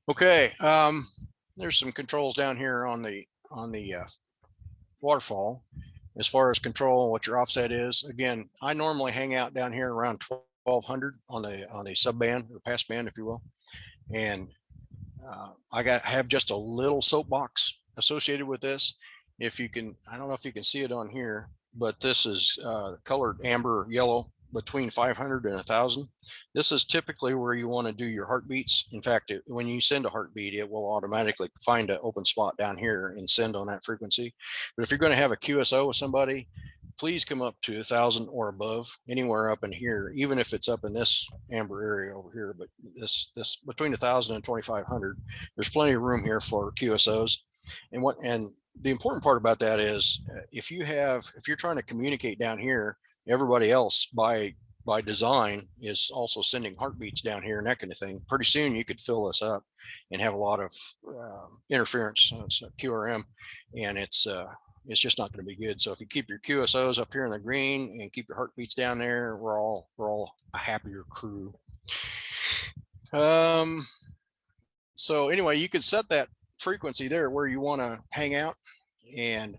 Okay, there's some controls down here on the waterfall as far as control what your offset is. Again, I normally hang out down here around 1200 on the subband or passband, if you will, and I have just a little soapbox associated with this. If you can, I don't know if you can see it on here, but this is colored amber yellow between 500 and 1000. This is typically where you want to do your heartbeats. In fact, when you send a heartbeat, it will automatically find an open spot down here and send on that frequency. But if you're going to have a QSO with somebody, please come up to 1000 or above, anywhere up in here, even if it's up in this amber area over here. But this between 1000 and 2500, there's plenty of room here for QSOs. And the important part about that is if you're trying to communicate down here, everybody else by design is also sending heartbeats down here and that kind of thing. Pretty soon you could fill this up and have a lot of interference. It's a QRM, and it's just not going to be good. So if you keep your QSOs up here in the green and keep your heartbeats down there, we're all a happier crew. So anyway, you could set that frequency there where you want to hang out, and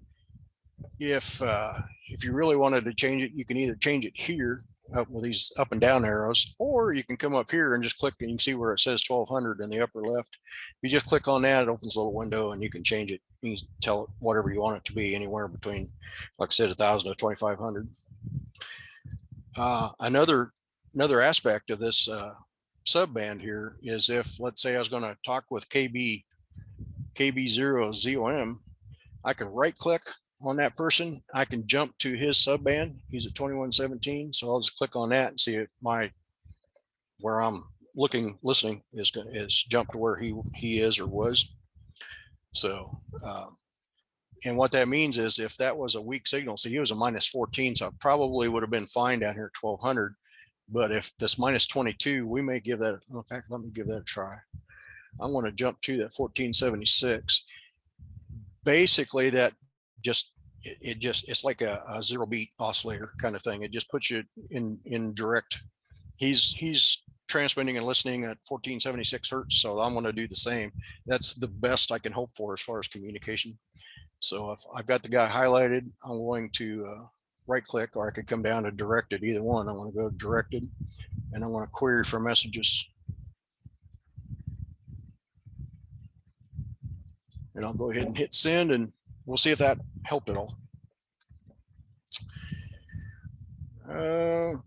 if you really wanted to change it, you can either change it here up with these up and down arrows, or you can come up here and just click, and you can see where it says 1200 in the upper left. If you just click on that, it opens a little window and you can change it. You can tell it whatever you want it to be, anywhere between, like I said, 1000 to 2500. Another aspect of this subband here is if, let's say I was going to talk with KB0ZOM, I can right click on that person. I can jump to his subband. He's at 2117. So I'll just click on that and see if where I'm listening is jumped to where he is or was. So, and what that means is if that was a weak signal, so he was a -14, so I probably would have been fine down here at 1200. But if this -22, we may give that, in fact, let me give that a try. I want to jump to that 1476. Basically, that it's like a 0 beat oscillator kind of thing. It just puts you in direct. He's transmitting and listening at 1476 hertz, so I'm going to do the same. That's the best I can hope for as far as communication. So if I've got the guy highlighted, I'm going to right click, or I could come down to directed, either one. I want to go directed, and I want to query for messages. And I'll go ahead and hit send, and we'll see if that helped at all.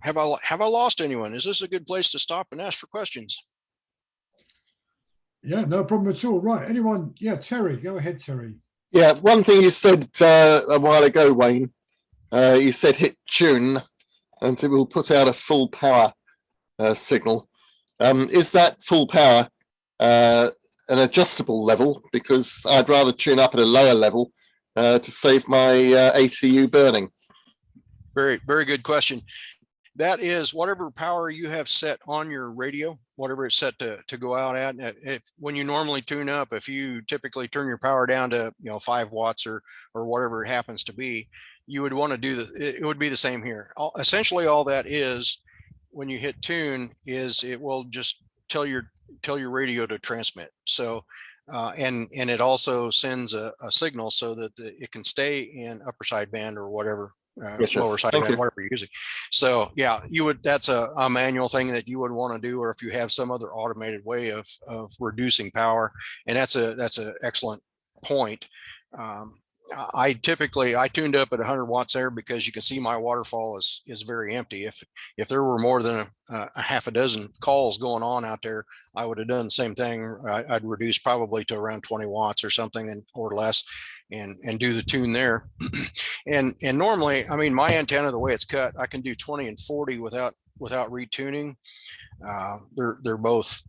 Have I lost anyone? Is this a good place to stop and ask for questions? Yeah, no problem at all. Right, anyone? Yeah, Terry, go ahead, Terry. Yeah, one thing you said a while ago, Wayne, you said hit tune and it will put out a full power signal. Is that full power an adjustable level? Because I'd rather tune up at a lower level to save my ACU burning. Very, very good question. that is whatever power you have set on your radio, whatever it's set to go out at. If when you normally tune up, if you typically turn your power down to 5 watts or whatever it happens to be, you would want to do it would be the same here. Essentially, all that is when you hit tune is it will just tell your radio to transmit. So and it also sends a signal so that it can stay in upper sideband or whatever. Yes, Lower yes. Thank sideband, you. whatever you're using. So yeah, that's a manual thing that you would want to do, or if you have some other automated way of reducing power. And that's an excellent point. I tuned up at 100 watts there because you can see my waterfall is very empty. If there were more than a half a dozen calls going on out there, I would have done the same thing. I'd reduce probably to around 20 watts or something or less, and do the tune there. and normally, I mean, my antenna, the way it's cut, I can do 20 and 40 without retuning. They're both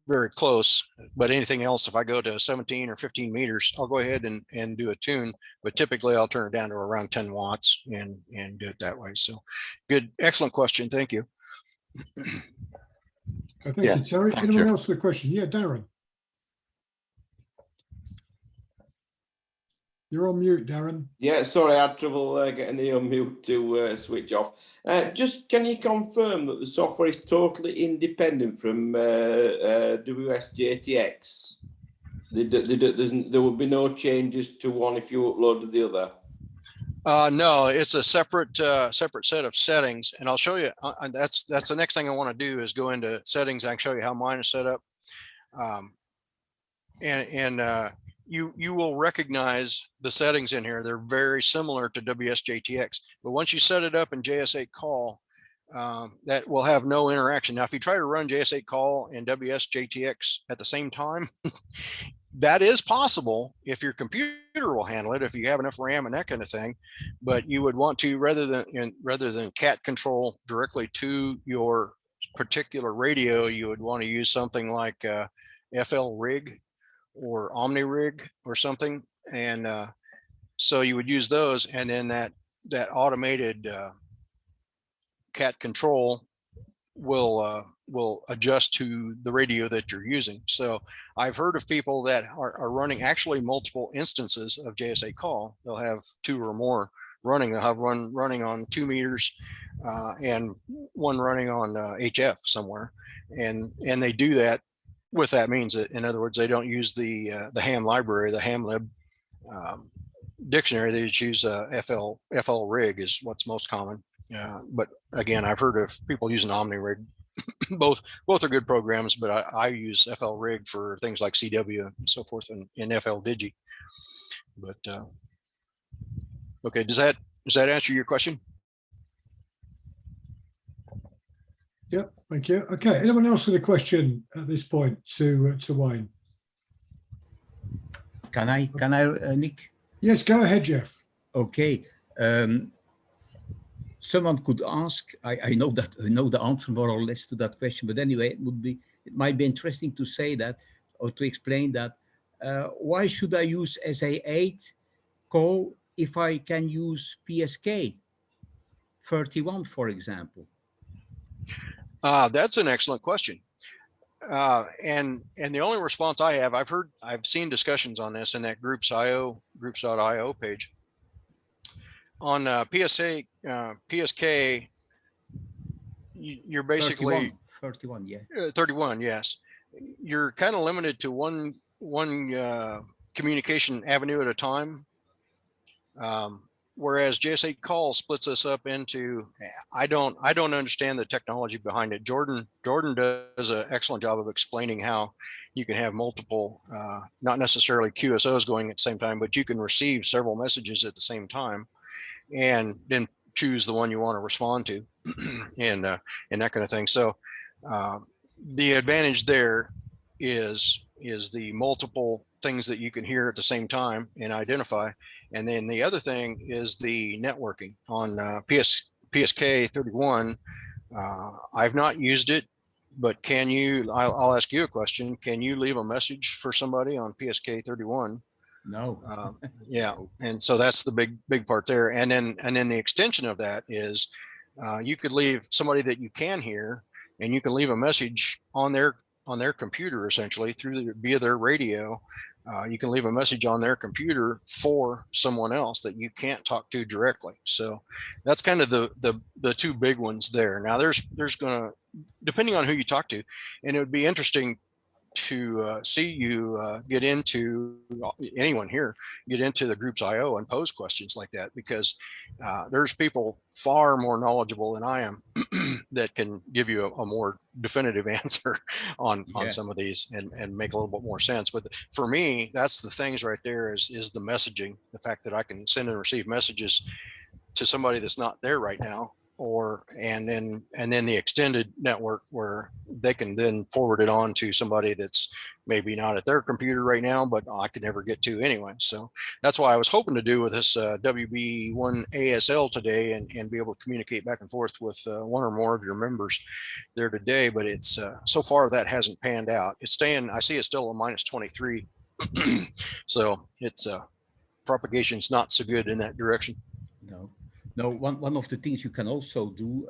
very close, but anything else, if I go to 17 or 15 meters, I'll go ahead and do a tune, but typically I'll turn it down to around 10 watts and do it that way. So good, excellent question. Thank you. Thank you, Terry. Anyone else with a question? Yeah, Darren. You're on mute, Darren. Yeah, sorry, I had trouble getting the unmute to switch off. Just can you confirm that the software is totally independent from WS8X? There will be no changes to one if you upload to the other. No, it's a separate set of settings, and I'll show you. That's the next thing I want to do is go into settings. I can show you how mine is set up, you will recognize the settings in here. They're very similar to WS8X, but once you set it up in JS8 Call, that will have no interaction. Now, if you try to run JS8 Call and WS8X at the same time, that is possible if your computer will handle it, if you have enough RAM and that kind of thing. But you would want to, rather than cat control directly to your particular radio, you would want to use something like FL Rig or OmniRig or something. And so you would use those, and then that automated cat control will adjust to the radio that you're using. So I've heard of people that are running actually multiple instances of JS8 Call. They'll have 2 or more running. They'll have one running on 2 meters and one running on HF somewhere, and they do that with that means. That, in other words, they don't use the ham library, the ham lib dictionary. They just use FL Rig is what's most common. But again, I've heard of people using OmniRig. both are good programs, but I use FL Rig for things like CW and so forth, and FL Digi. But okay, does that answer your question? Yep, thank you. Okay, anyone else with a question at this point to Wayne? Can I, Nick? Yes, go ahead, Jeff. Okay. Someone could ask, I know the answer more or less to that question, but anyway, it might be interesting to say that, or to explain that, why should I use JS8 Call if I can use PSK 31, for example? That's an excellent question. And the only response I have, I've seen discussions on this in that groups.io page. On PSK, you're basically 31, yeah. 31, yes. You're kind of limited to one communication avenue at a time. Whereas JS8 Call splits us up into, I don't understand the technology behind it. Jordan does an excellent job of explaining how you can have multiple, not necessarily QSOs going at the same time, but you can receive several messages at the same time, and then choose the one you want to respond to, and that kind of thing. So the advantage there is the multiple things that you can hear at the same time and identify. And then the other thing is the networking on PSK 31. I've not used it, but can you, I'll ask you a question. Can you leave a message for somebody on PSK 31? No. Yeah. And so that's the big part there. And then the extension of that is you could leave somebody that you can hear, and you can leave a message on their computer, essentially via their radio. You can leave a message on their computer for someone else that you can't talk to directly. So that's kind of the two big ones there. Now there's gonna, depending on who you talk to, and it would be interesting to see you get into, anyone here get into the group's IO and pose questions like that, because there's people far more knowledgeable than I am that can give you a more definitive answer on some of these and make a little bit more sense. But for me, that's the things right there is the messaging, the fact that I can send and receive messages to somebody that's not there right now, and then the extended network where they can then forward it on to somebody that's maybe not at their computer right now, but I could never get to anyway. So that's why I was hoping to do with this WB1 ASL today and be able to communicate back and forth with one or more of your members there today. But it's so far that hasn't panned out. It's staying, I see it's still a -23. So it's propagation's not so good in that direction. No, one of the things you can also do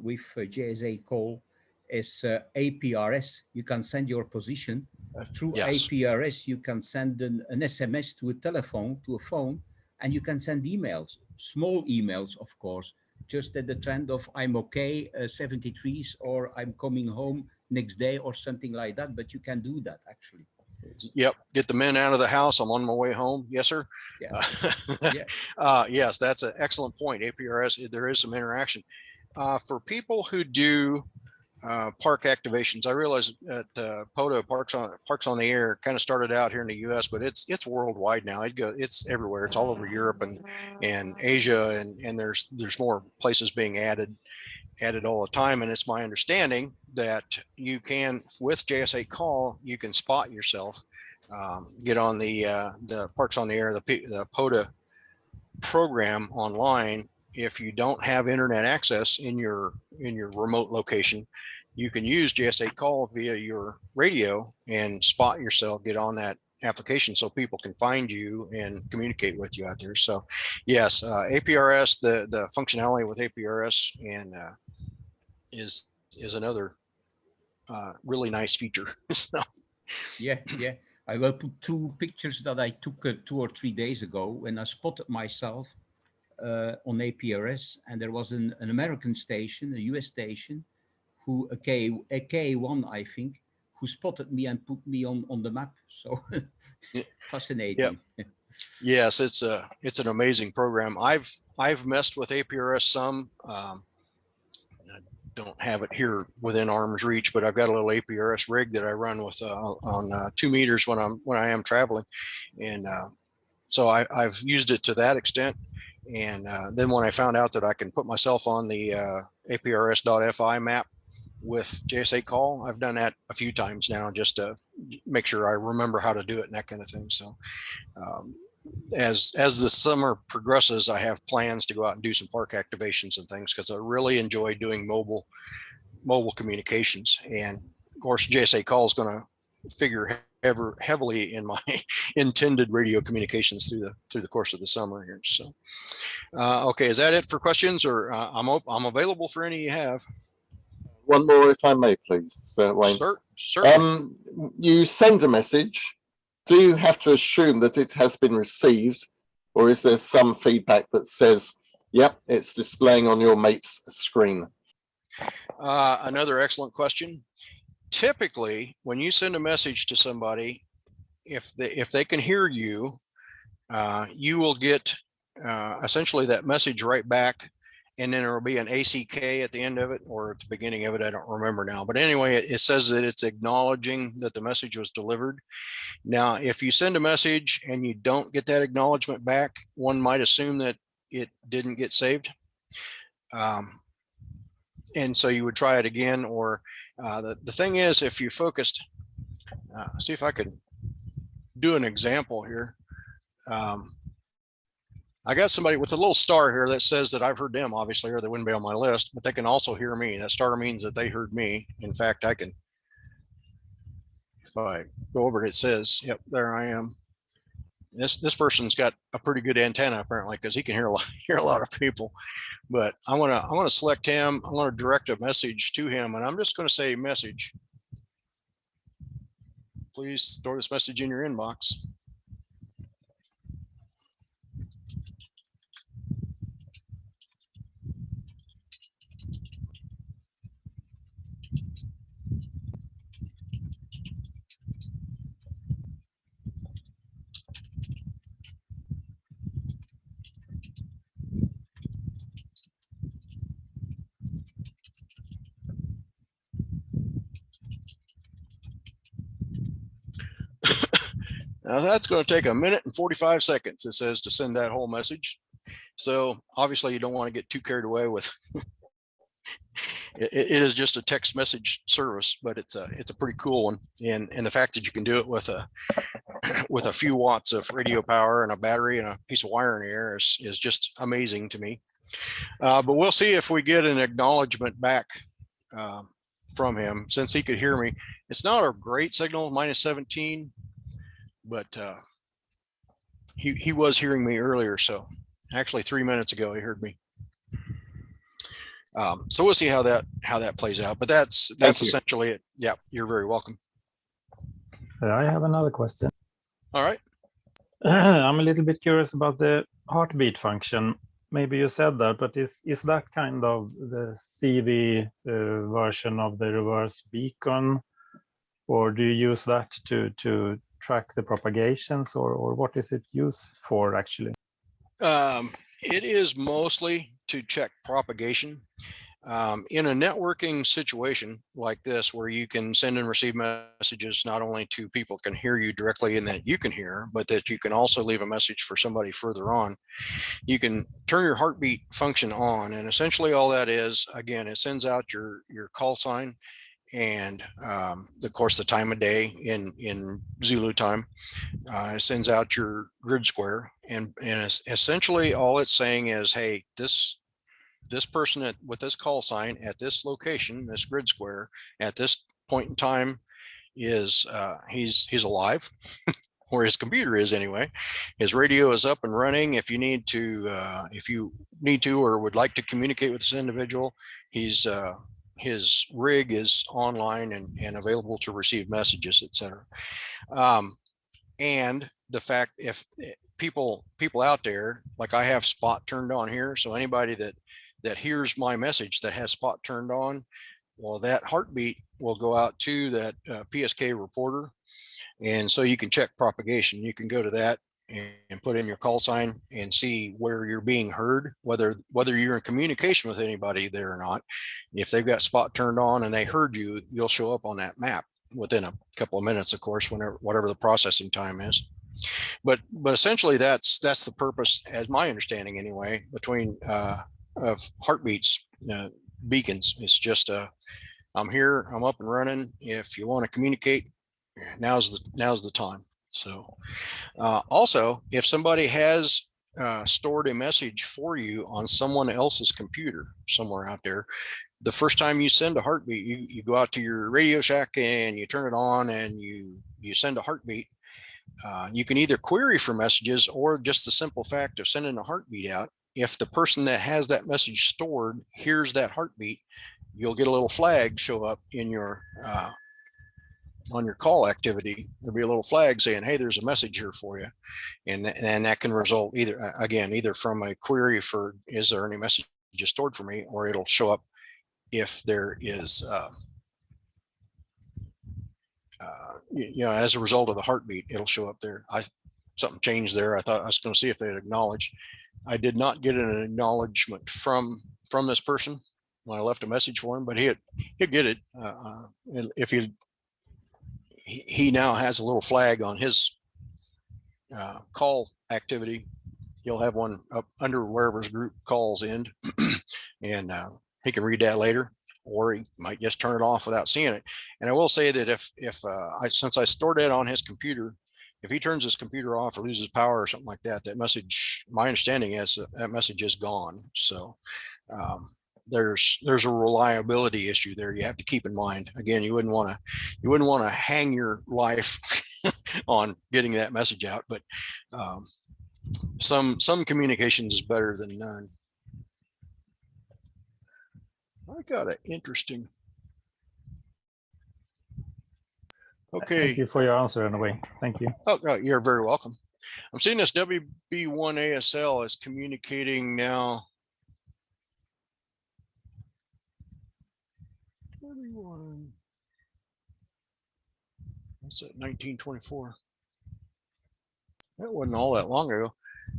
with JS8 Call is APRS. You can send your position through APRS. You can send an SMS to a telephone, to a phone, and you can send emails, small emails, of course, just at the trend of I'm okay, 73s, or I'm coming home next day or something like that. But you can do that actually. Yep. Get the men out of the house. I'm on my way home. Yes, sir. Yeah. Yes, that's an excellent point. APRS, there is some interaction. For people who do park activations, I realize that POTA Parks on the Air kind of started out here in the US, but it's worldwide now. It's everywhere. It's all over Europe and Asia, and there's more places being added all the time. And it's my understanding that you can, with JS8 Call, you can spot yourself, get on the Parks on the Air, the POTA program online. If you don't have internet access in your remote location, you can use JS8 Call via your radio and spot yourself, get on that application so people can find you and communicate with you out there. So yes, APRS, the functionality with APRS and is another really nice feature. So. Yeah. I will put two pictures that I took 2 or 3 days ago when I spotted myself on APRS, and there was an American station, a US station, who a K1, I think, who spotted me and put me on the map. So fascinating. Yep. Yes, it's an amazing program. I've messed with APRS some. I don't have it here within arm's reach, but I've got a little APRS rig that I run with on 2 meters when I am traveling, and so I've used it to that extent. And then when I found out that I can put myself on the APRS.fi map with JS8 Call, I've done that a few times now just to make sure I remember how to do it and that kind of thing. So as the summer progresses, I have plans to go out and do some park activations and things, because I really enjoy doing mobile communications. And of course, JS8 Call is going to figure heavily in my intended radio communications through the course of the summer here. So okay, is that it for questions, or I'm available for any you have? One more, if I may, please, Wayne. Certainly. You send a message. Do you have to assume that it has been received, or is there some feedback that says, yep, it's displaying on your mate's screen? Another excellent question. Typically, when you send a message to somebody, if they can hear you, you will get essentially that message right back, and then there will be an ACK at the end of it, or at the beginning of it. I don't remember now, but anyway, it says that it's acknowledging that the message was delivered. Now, if you send a message and you don't get that acknowledgement back, one might assume that it didn't get saved, and so you would try it again. Or the thing is, if you focused, see if I could do an example here. I got somebody with a little star here that says that I've heard them, obviously, or they wouldn't be on my list, but they can also hear me. That star means that they heard me. In fact, I can, if I go over it, it says, yep, there I am. this person's got a pretty good antenna apparently, because he can hear a lot of people. But I want to select him. I want to direct a message to him, and I'm just going to say message. Please store this message in your inbox. Now that's going to take 1 minute and 45 seconds, it says, to send that whole message. So obviously you don't want to get too carried away with it is just a text message service, but it's a pretty cool one. And the fact that you can do it with a few watts of radio power and a battery and a piece of wire in the air is just amazing to me. But we'll see if we get an acknowledgement back from him, since he could hear me. It's not a great signal, -17, but he was hearing me earlier. So actually 3 minutes ago, he heard me. So we'll see how that plays out, but that's essentially it. Yeah, you're very welcome. I have another question. All right. I'm a little bit curious about the heartbeat function. Maybe you said that, but is that kind of the CV version of the reverse beacon, or do you use that to track the propagations, or what is it used for actually? It is mostly to check propagation. In a networking situation like this, where you can send and receive messages not only to people who can hear you directly and that you can hear, but that you can also leave a message for somebody further on, you can turn your heartbeat function on. And essentially all that is, again, it sends out your call sign and of course the time of day in Zulu time. It sends out your grid square, and essentially all it's saying is, hey, this person with this call sign at this location, this grid square, at this point in time is he's alive, or his computer is anyway. His radio is up and running. If you need to or would like to communicate with this individual, his rig is online and available to receive messages, etc. And the fact, if people out there, like I have spot turned on here, so anybody that hears my message that has spot turned on, well, that heartbeat will go out to that PSK reporter. And so you can check propagation. You can go to that and put in your call sign and see where you're being heard, whether you're in communication with anybody there or not. If they've got spot turned on and they heard you, you'll show up on that map within a couple of minutes, of course, whatever the processing time is. But essentially that's the purpose, as my understanding anyway, between of heartbeats, beacons. It's just I'm here, I'm up and running. If you want to communicate, now's the time. So also, if somebody has stored a message for you on someone else's computer somewhere out there, the first time you send a heartbeat, you go out to your Radio Shack and you turn it on and you send a heartbeat. You can either query for messages, or just the simple fact of sending a heartbeat out. If the person that has that message stored hears that heartbeat, you'll get a little flag show up in your on your call activity. There'll be a little flag saying, hey, there's a message here for you. And that can result either from a query for, is there any messages stored for me, or it'll show up if there is as a result of the heartbeat, it'll show up there. Something changed there. I thought I was going to see if they'd acknowledge. I did not get an acknowledgement from this person when I left a message for him, but he'll get it. If he now has a little flag on his call activity, he'll have one up under wherever his group calls end, and he can read that later, or he might just turn it off without seeing it. And I will say that since I stored it on his computer, if he turns his computer off or loses power or something like that, that message, my understanding is that message is gone. So there's a reliability issue there you have to keep in mind. Again, you wouldn't want to hang your life on getting that message out. But some communications is better than none. I got an interesting. Okay. Thank you for your answer anyway. Thank you. Oh, you're very welcome. I'm seeing this WB1ASL is communicating now. 21. What's that? 1924. That wasn't all that long ago.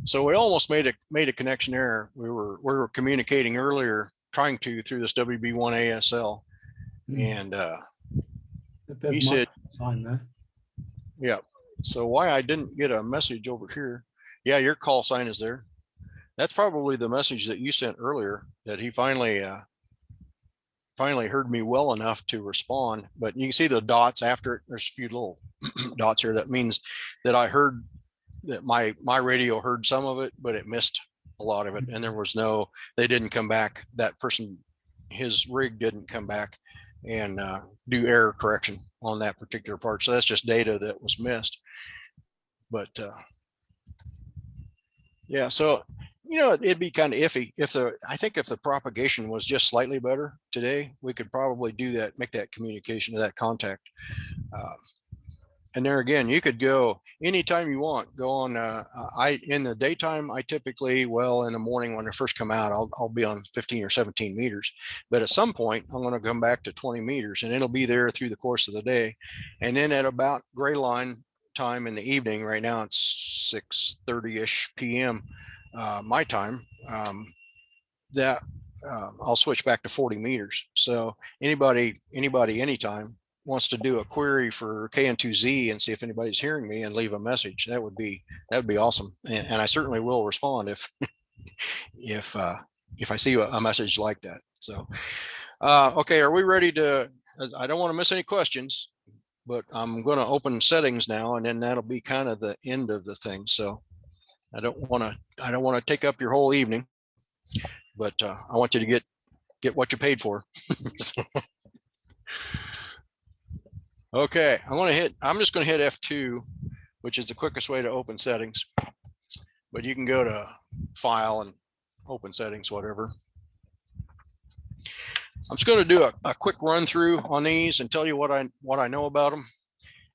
So we almost made a connection there. We were communicating earlier, trying to through this WB1ASL, and he said, sign there. yeah. So why I didn't get a message over here? Yeah, your call sign is there. That's probably the message that you sent earlier, that he finally heard me well enough to respond. But you can see the dots after it. There's a few little dots here. That means that I heard that my radio heard some of it, but it missed a lot of it. And there was they didn't come back. That person, his rig didn't come back and do error correction on that particular part. So that's just data that was missed. But yeah, so it'd be kind of iffy I think if the propagation was just slightly better today, we could probably do that, make that communication to that contact. And there again, you could go anytime you want. Go on. In the daytime, I typically, in the morning when I first come out, I'll be on 15 or 17 meters. But at some point, I'm going to come back to 20 meters, and it'll be there through the course of the day. And then at about gray line time in the evening, right now it's 6:30ish p.m. My time. I'll switch back to 40 meters. So anybody, anytime wants to do a query for KN2Z and see if anybody's hearing me and leave a message, that would be awesome. And I certainly will respond if I see a message like that. So, okay, are we ready to? I don't want to miss any questions, but I'm going to open settings now, and then that'll be kind of the end of the thing. So I don't want to take up your whole evening, but I want you to get what you paid for. Okay, I'm just going to hit F2, which is the quickest way to open settings, but you can go to File and Open Settings, whatever. I'm just going to do a quick run through on these and tell you what I know about them.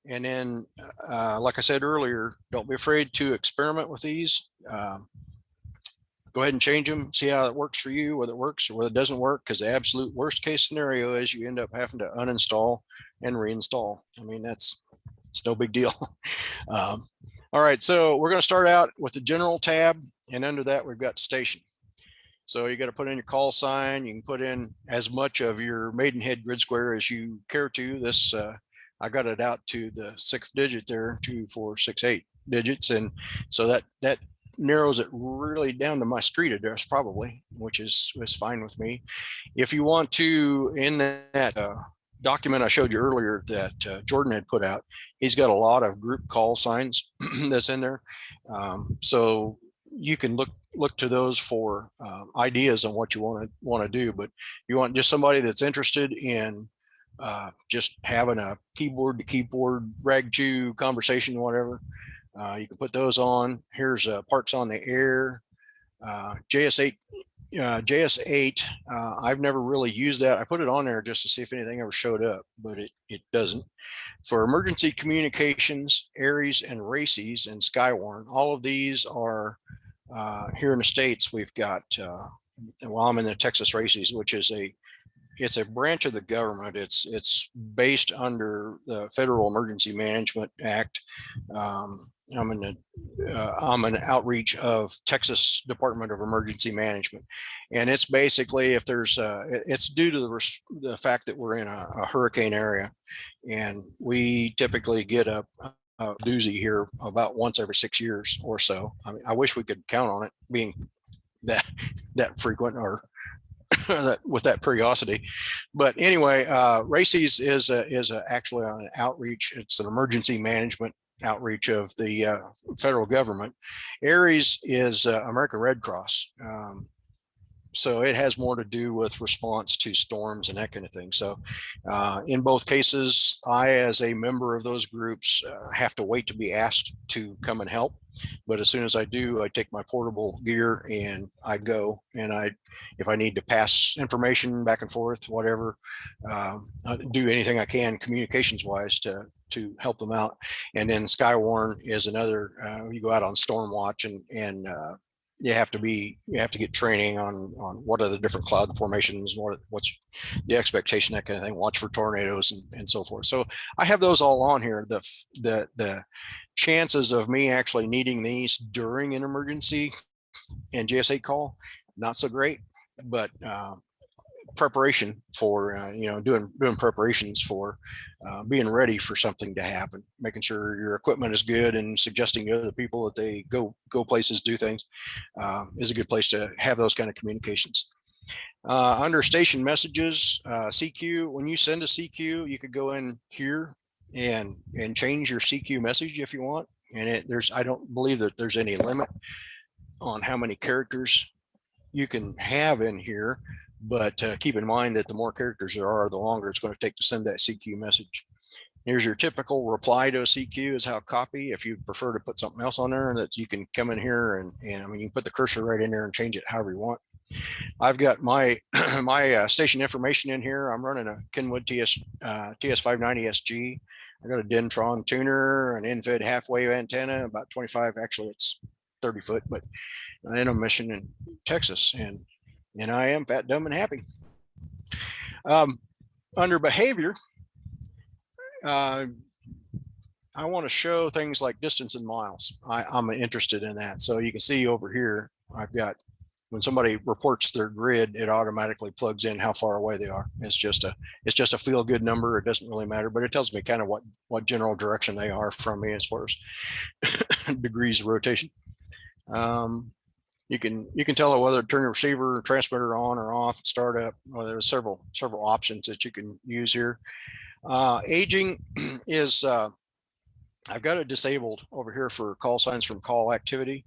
And then, like I said earlier, don't be afraid to experiment with these. Go ahead and change them, see how it works for you, whether it works or whether it doesn't work, because the absolute worst case scenario is you end up having to uninstall and reinstall. I mean, it's no big deal. All right, so we're going to start out with the general tab, and under that we've got station. So you got to put in your call sign. You can put in as much of your Maidenhead grid square as you care to. This I got it out to the 6th digit there, 2, 4, 6, 8 digits, and so that narrows it really down to my street address probably, which is fine with me. If you want to, in that document I showed you earlier that Jordan had put out, he's got a lot of group call signs that's in there. So you can look to those for ideas on what you want to do. But you want just somebody that's interested in just having a keyboard to keyboard rag chew conversation, whatever. You can put those on. Here's parts on the air. JS8. I've never really used that. I put it on there just to see if anything ever showed up, but it doesn't. For emergency communications, ARIES and RACES and Skywarn, all of these are here in the States. We've got, well, I'm in the Texas RACES, which is it's a branch of the government. It's based under the Federal Emergency Management Act. I'm an outreach of Texas Department of Emergency Management, and it's basically if there's it's due to the fact that we're in a hurricane area, and we typically get a doozy here about once every 6 years or so. I mean, I wish we could count on it being that frequent or with that periodicity. But anyway, RACES is actually on an outreach. It's an emergency management outreach of the federal government. ARIES is American Red Cross. So it has more to do with response to storms and that kind of thing. So in both cases, I, as a member of those groups, have to wait to be asked to come and help. But as soon as I do, I take my portable gear and I go, and if I need to pass information back and forth, whatever, I do anything I can communications wise to help them out. And then Skywarn is another, you go out on storm watch, and you have to get training on what are the different cloud formations, what's the expectation, that kind of thing, watch for tornadoes and so forth. So I have those all on here. The chances of me actually needing these during an emergency and JS8 call, not so great, but preparation for doing preparations for being ready for something to happen, making sure your equipment is good and suggesting to other people that they go places, do things, is a good place to have those kind of communications. Under station messages, CQ, when you send a CQ, you could go in here and change your CQ message if you want. And I don't believe that there's any limit on how many characters you can have in here, but keep in mind that the more characters there are, the longer it's going to take to send that CQ message. Here's your typical reply to a CQ is how copy. If you prefer to put something else on there, that you can come in here and I mean, you can put the cursor right in there and change it however you want. I've got my my station information in here. I'm running a Kenwood TS590 SG. I got a Dentron tuner, an in-fed half-wave antenna, about 25, actually it's 30 foot, but in a mission in Texas, and I am fat, dumb, and happy. Under behavior, I want to show things like distance in miles. I'm interested in that. So you can see over here, I've got, when somebody reports their grid, it automatically plugs in how far away they are. It's just a feel good number. It doesn't really matter, but it tells me kind of what general direction they are from me as far as degrees of rotation. You can tell it whether to turn your receiver or transmitter on or off at startup. Well, there's several options that you can use here. Aging is I've got it disabled over here for call signs from call activity.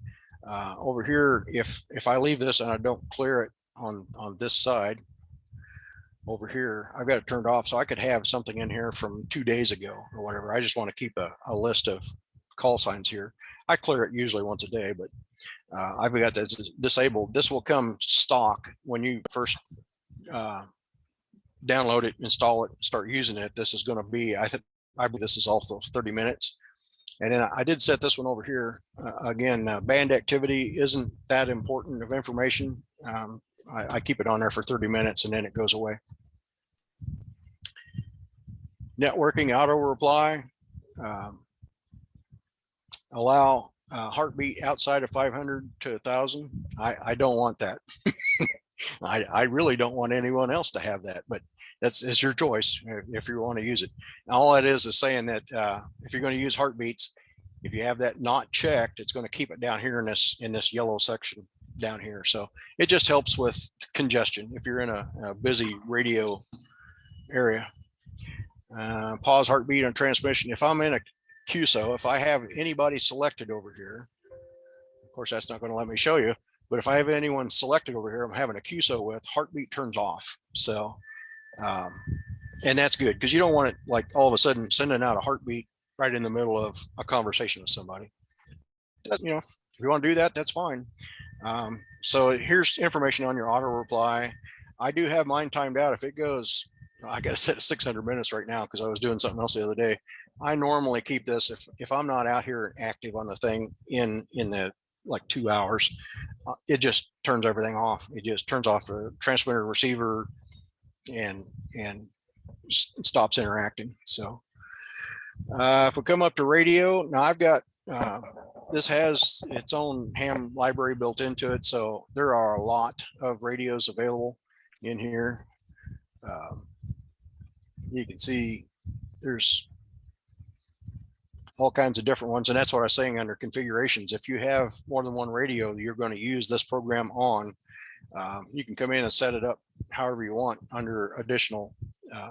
Over here, if I leave this and I don't clear it on this side over here, I've got it turned off, so I could have something in here from 2 days ago or whatever. I just want to keep a list of call signs here. I clear it usually once a day, but I've got that disabled. This will come stock when you first download it, install it, start using it. This is going to be, I believe this is also 30 minutes. And then I did set this one over here. Again, band activity isn't that important of information. I keep it on there for 30 minutes and then it goes away. Networking auto reply. Allow heartbeat outside of 500 to 1,000. I don't want that. I really don't want anyone else to have that, but it's your choice if you want to use it. All it is saying that if you're going to use heartbeats, if you have that not checked, it's going to keep it down here in this yellow section down here. So it just helps with congestion if you're in a busy radio area. Pause heartbeat on transmission. If I'm in a QSO, if I have anybody selected over here, of course that's not going to let me show you, but if I have anyone selected over here, I'm having a QSO with, heartbeat turns off. So and that's good, because you don't want it like all of a sudden sending out a heartbeat right in the middle of a conversation with somebody. If you want to do that, that's fine. So here's information on your auto reply. I do have mine timed out. If it goes, I got to set it 600 minutes right now because I was doing something else the other day. I normally keep this if I'm not out here active on the thing in the like 2 hours, it just turns everything off. It just turns off the transmitter, receiver, and stops interacting. So if we come up to radio, now I've got this has its own ham library built into it, so there are a lot of radios available in here. You can see there's all kinds of different ones, and that's what I was saying under configurations. If you have more than one radio that you're going to use this program on, you can come in and set it up however you want under additional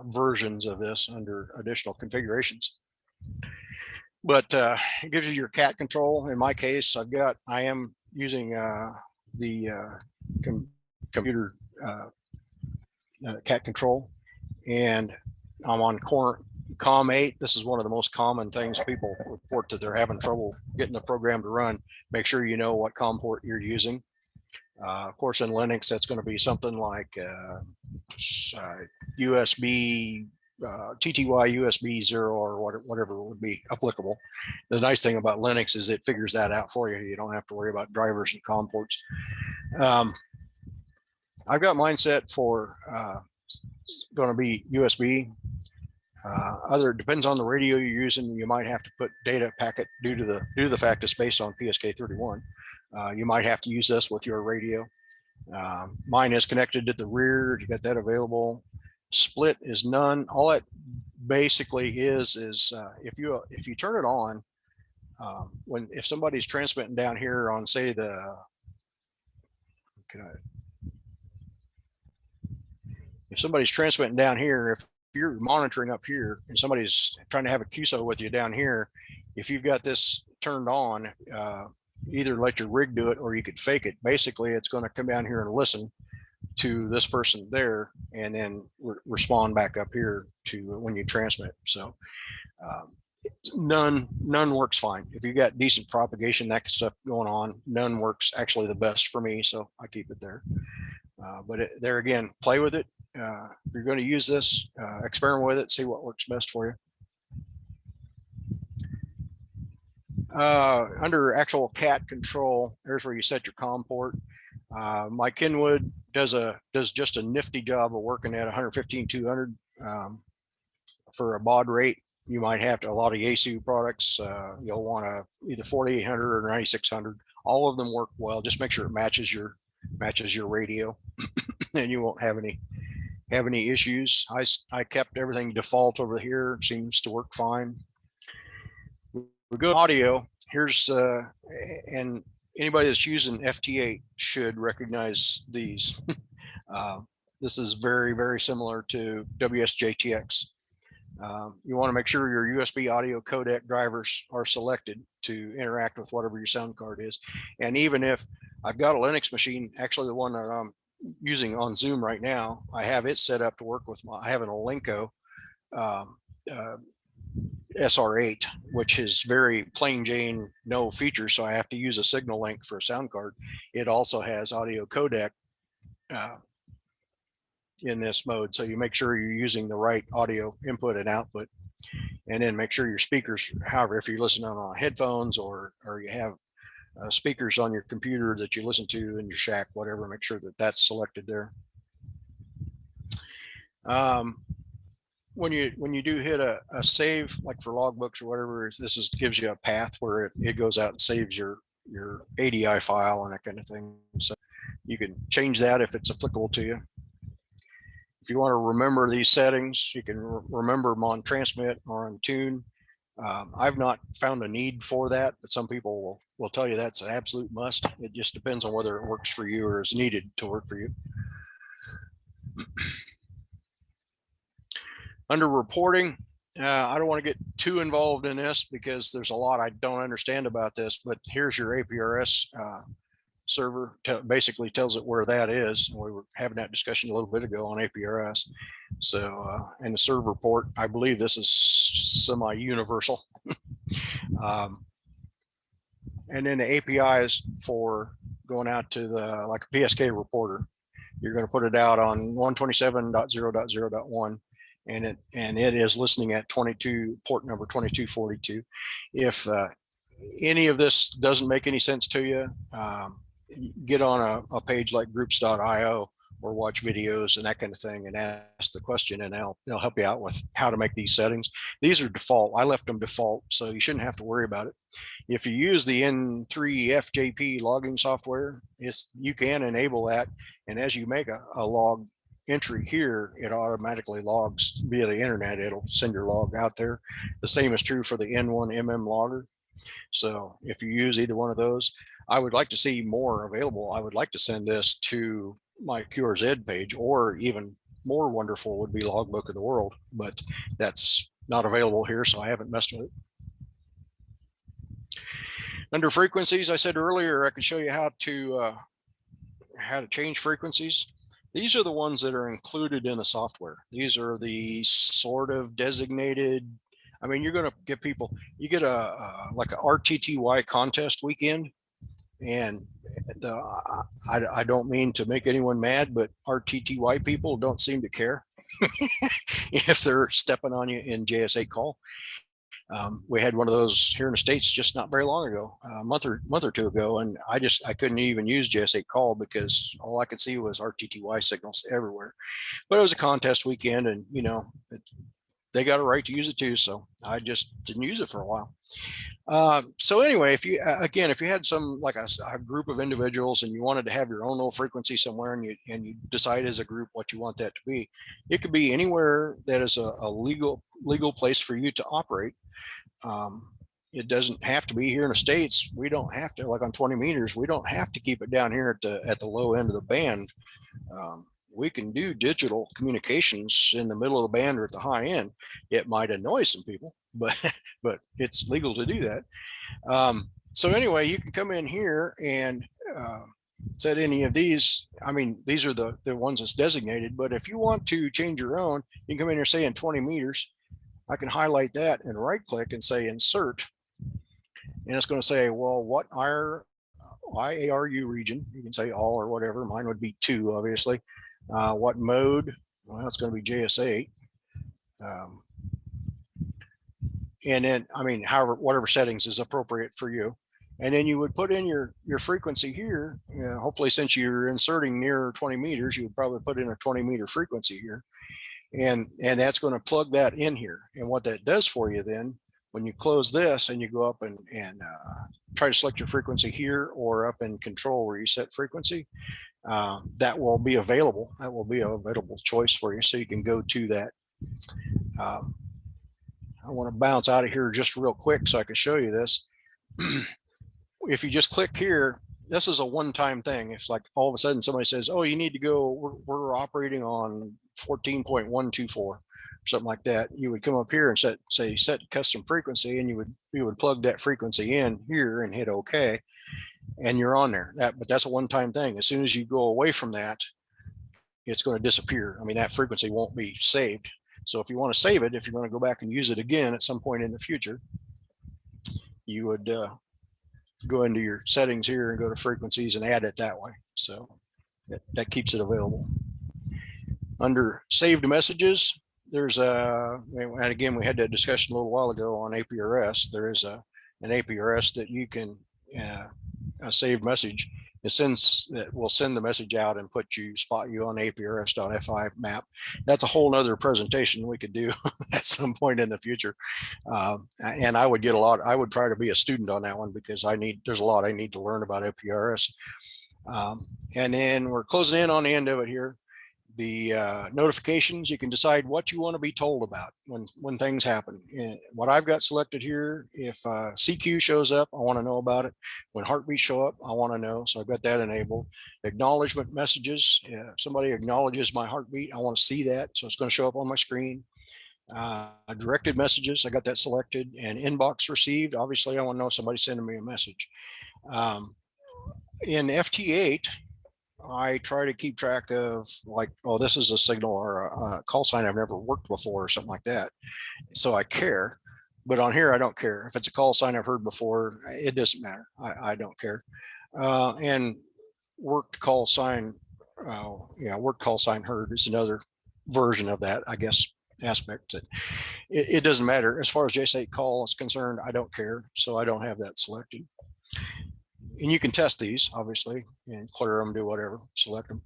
versions of this, under additional configurations. But it gives you your cat control. In my case, I am using the computer cat control, and I'm on COM8. This is one of the most common things people report that they're having trouble getting the program to run. Make sure you know what COM port you're using. Of course, in Linux, that's going to be something like USB, TTY USB 0 or whatever would be applicable. The nice thing about Linux is it figures that out for you. You don't have to worry about drivers and COM ports. I've got mine set for going to be USB. Depends on the radio you're using. You might have to put data packet due to the fact it's based on PSK31. You might have to use this with your radio. Mine is connected to the rear. You got that available. Split is none. All it basically is if you turn it on, if somebody's transmitting down here on, say, if somebody's transmitting down here, if you're monitoring up here and somebody's trying to have a QSO with you down here, if you've got this turned on, either let your rig do it or you could fake it. Basically, it's going to come down here and listen to this person there and then respond back up here to when you transmit. So none works fine. If you got decent propagation, that stuff going on, none works actually the best for me, so I keep it there. But there again, play with it. If you're going to use this, experiment with it, see what works best for you. Under actual cat control, there's where you set your COM port. My Kenwood does just a nifty job of working at 115/200 for a baud rate. You might have to, a lot of Yaesu products, you'll want a either 4800 or 9600. All of them work well. Just make sure it matches your radio, and you won't have any issues. I kept everything default over here. Seems to work fine. We go to audio. Here's and anybody that's using FT8 should recognize these. This is very, very similar to WSJTX. You want to make sure your USB audio codec drivers are selected to interact with whatever your sound card is. And even if I've got a Linux machine, actually the one that I'm using on Zoom right now, I have it set up to work with I have an Alinco SR8, which is very plain Jane, no features. So I have to use a signal link for a sound card. It also has audio codec in this mode. So you make sure you're using the right audio input and output, and then make sure your speakers, however, if you're listening on headphones or you have speakers on your computer that you listen to in your shack, whatever, make sure that that's selected there. When you do hit a save, like for logbooks or whatever, this gives you a path where it goes out and saves your ADI file and that kind of thing. So you can change that if it's applicable to you. If you want to remember these settings, you can remember them on transmit or on tune. I've not found a need for that, but some people will tell you that's an absolute must. It just depends on whether it works for you or is needed to work for you. Under reporting, I don't want to get too involved in this because there's a lot I don't understand about this, but here's your APRS server, basically tells it where that is. We were having that discussion a little bit ago on APRS. So, and the server port, I believe this is semi-universal. And then the APIs for going out to like a PSK reporter. You're going to put it out on 127.0.0.1. And it is listening at port number 2242. If any of this doesn't make any sense to you, get on a page like groups.io or watch videos and that kind of thing and ask the question, and they'll help you out with how to make these settings. These are default. I left them default, so you shouldn't have to worry about it. If you use the N3FJP logging software, you can enable that, and as you make a log entry here, it automatically logs via the internet. It'll send your log out there. The same is true for the N1MM logger. So if you use either one of those, I would like to see more available. I would like to send this to my QRZ page, or even more wonderful would be Logbook of the World, but that's not available here, so I haven't messed with it. Under frequencies, I said earlier, I could show you how to how to change frequencies. These are the ones that are included in the software. These are the sort of designated. I mean, you're going to get people, you get a like a RTTY contest weekend, and I don't mean to make anyone mad, but RTTY people don't seem to care if they're stepping on you in JS8 call. We had one of those here in the States just not very long ago, a month or two ago, and I couldn't even use JS8 call because all I could see was RTTY signals everywhere. But it was a contest weekend, and you know, they got a right to use it too, so I just didn't use it for a while. So anyway, if you had some like a group of individuals and you wanted to have your own little frequency somewhere, and you decide as a group what you want that to be, it could be anywhere that is a legal place for you to operate. It doesn't have to be here in the States. We don't have to, like on 20 meters, we don't have to keep it down here at the low end of the band. We can do digital communications in the middle of the band or at the high end. It might annoy some people, but it's legal to do that. So anyway, you can come in here and set any of these. I mean, these are the ones that's designated, but if you want to change your own, you can come in here, say in 20 meters, I can highlight that and right click and say insert. And it's going to say, well, what IARU region? You can say all or whatever. Mine would be 2, obviously. What mode? Well, it's going to be JS8. And then, I mean, whatever settings is appropriate for you. And then you would put in your frequency here. You know, hopefully, since you're inserting near 20 meters, you would probably put in a 20 meter frequency here. And that's going to plug that in here. And what that does for you then, when you close this and you go up and try to select your frequency here or up in control where you set frequency, that will be available. That will be an available choice for you. So you can go to that. I want to bounce out of here just real quick so I can show you this. If you just click here, this is a one-time thing. If like all of a sudden somebody says, oh, you need to go, we're operating on 14.124 or something like that, you would come up here and set custom frequency, and you would plug that frequency in here and hit OK, and you're on there. But that's a one-time thing. As soon as you go away from that, it's going to disappear. I mean, that frequency won't be saved. So if you want to save it, if you're going to go back and use it again at some point in the future, you would go into your settings here and go to frequencies and add it that way. So that keeps it available. Under saved messages, there's and again, we had that discussion a little while ago on APRS. There is an APRS that you can a saved message. That will send the message out and spot you on APRS.fi map. That's a whole nother presentation we could do at some point in the future. And I would try to be a student on that one because there's a lot I need to learn about APRS. And then we're closing in on the end of it here. The notifications, you can decide what you want to be told about when things happen. And what I've got selected here, if CQ shows up, I want to know about it. When heartbeats show up, I want to know. So I've got that enabled. Acknowledgement messages, if somebody acknowledges my heartbeat, I want to see that. So it's going to show up on my screen. Directed messages, I got that selected. And inbox received, obviously I want to know if somebody's sending me a message. In FT8, I try to keep track of like, oh, this is a signal or a call sign I've never worked before or something like that. So I care, but on here, I don't care. If it's a call sign I've heard before, it doesn't matter. I don't care. And worked call sign, worked call sign heard is another version of that, I guess, aspect. That it doesn't matter. As far as JS8 call is concerned, I don't care. So I don't have that selected. And you can test these, obviously, and clear them, do whatever, select them.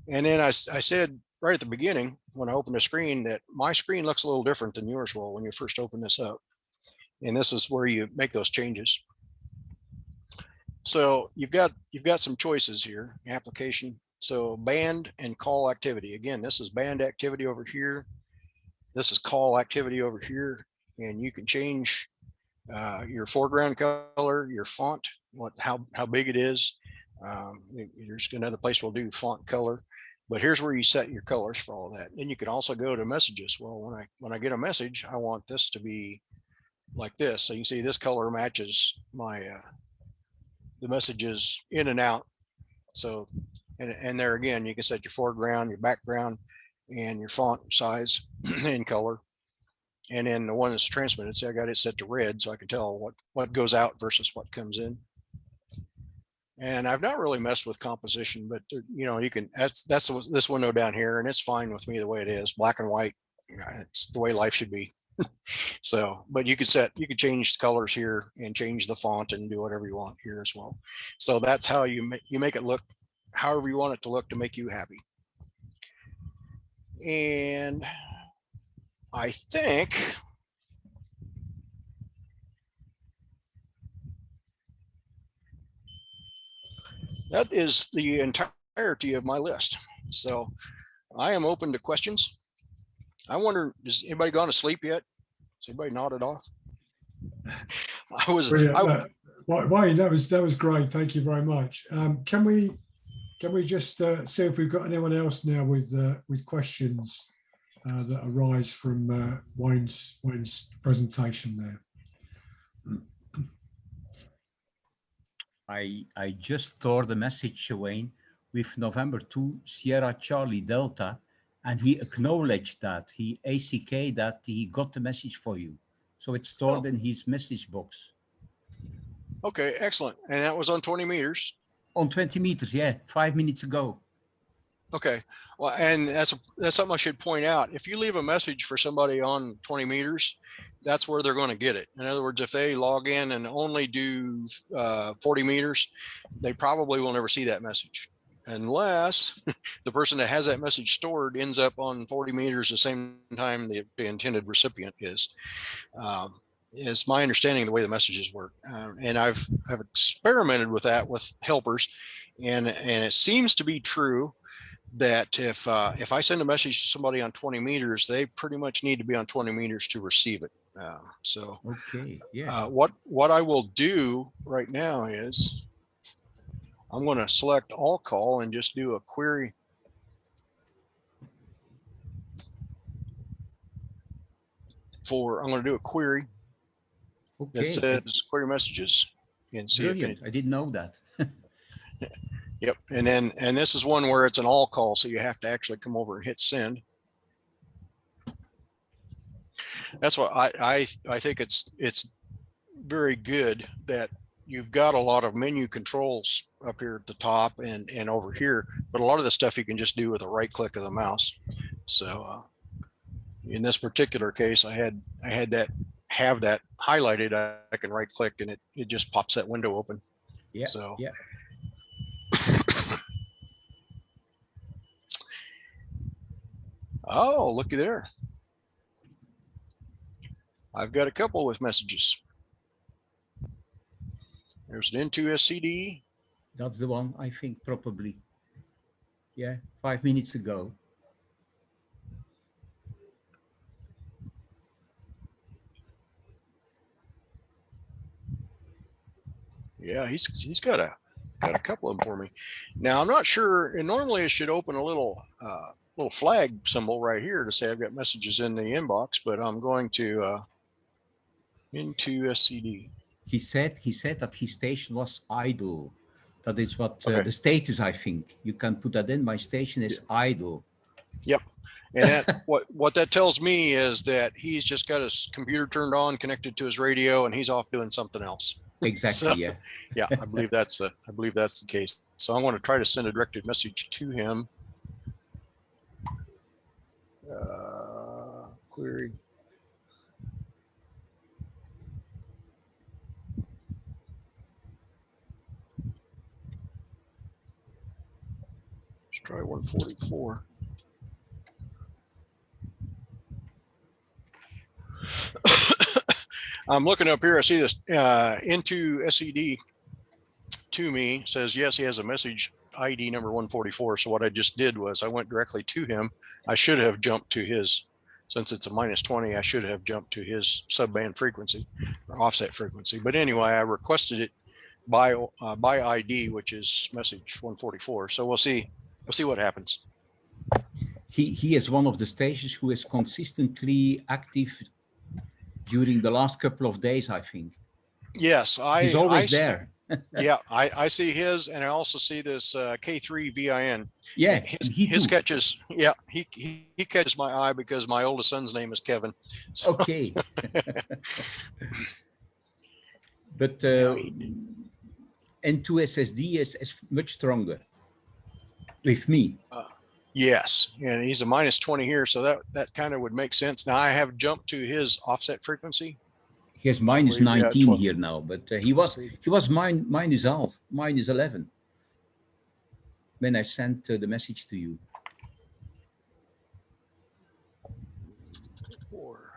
And then I said right at the beginning, when I opened the screen, that my screen looks a little different than yours will when you first open this up. And this is where you make those changes. So you've got some choices here, application. So band and call activity. Again, this is band activity over here. This is call activity over here. And you can change your foreground color, your font, how big it is. There's another place we'll do font color, but here's where you set your colors for all of that. And you can also go to messages. Well, when I get a message, I want this to be like this. So you can see this color matches my the messages in and out. So And there again, you can set your foreground, your background, and your font size and color. And then the one that's transmitted, see, I got it set to red so I can tell what goes out versus what comes in. And I've not really messed with composition, but you know, you can, that's this window down here, and it's fine with me the way it is, black and white. It's the way life should be. So, but you could change the colors here and change the font and do whatever you want here as well. So that's how you make it look however you want it to look to make you happy. And I think that is the entirety of my list. So I am open to questions. I wonder, has anybody gone to sleep yet? Has anybody nodded off? Wayne, that was great. Thank you very much. Can we just see if we've got anyone else now with questions that arise from Wayne's presentation there? I just stored a message, Wayne, with November 2 Sierra Charlie Delta, and he acknowledged that, he ACK that he got the message for you. So it's stored in his message box. Okay, excellent. And that was on 20 meters? On 20 meters, yeah, 5 minutes ago. Okay, well, and that's something I should point out. If you leave a message for somebody on 20 meters, that's where they're going to get it. In other words, if they log in and only do 40 meters, they probably will never see that message, unless the person that has that message stored ends up on 40 meters the same time the intended recipient is. Is my understanding of the way the messages work, and I've experimented with that with helpers, and it seems to be true that if I send a message to somebody on 20 meters, they pretty much need to be on 20 meters to receive it. So okay, yeah. What I will do right now is I'm going to select all call and just do a query. I'm going to do a query that says query messages and see if anything. I didn't know that. Yep, and this is one where it's an all call, so you have to actually come over and hit send. That's what I think it's very good that you've got a lot of menu controls up here at the top and over here, but a lot of the stuff you can just do with a right click of the mouse. So in this particular case, I had that highlighted. I can right click and it just pops that window open. Yeah. So yeah. Oh, looky there. I've got a couple with messages. There's an N2SCD. That's the one, I think, probably. Yeah, 5 minutes ago. Yeah, he's got a couple of them for me. Now I'm not sure, and normally it should open a little flag symbol right here to say I've got messages in the inbox, but I'm going to N2SCD. He said that his station was idle. That is what the status, I think. You can put that in. My station is idle. Yep. And what that tells me is that he's just got his computer turned on, connected to his radio, and he's off doing something else. Exactly. So, yeah. Yeah, I believe that's the case. So I'm going to try to send a directed message to him. Query. Let's try 144. I'm looking up here. I see this N2SCD to me says, yes, he has a message ID number 144. So what I just did was I went directly to him. I should have jumped to his, since it's a -20, I should have jumped to his subband frequency or offset frequency. But anyway, I requested it by ID, which is message 144. So we'll see what happens. He is one of the stations who is consistently active during the last couple of days, I think. Yes, he's always there. Yeah, I see his, and I also see this K3 VIN. Yeah, he His too. catches, yeah, he catches my eye because my oldest son's name is Kevin. So, Okay. But Yeah, N2 SSD is much stronger with me. yes, and he's a -20 here, so that kind of would make sense. Now I have jumped to his offset frequency. Here's Where minus you got 19 12. here now, but he was minus half, minus 11 when I sent the message to you. 4.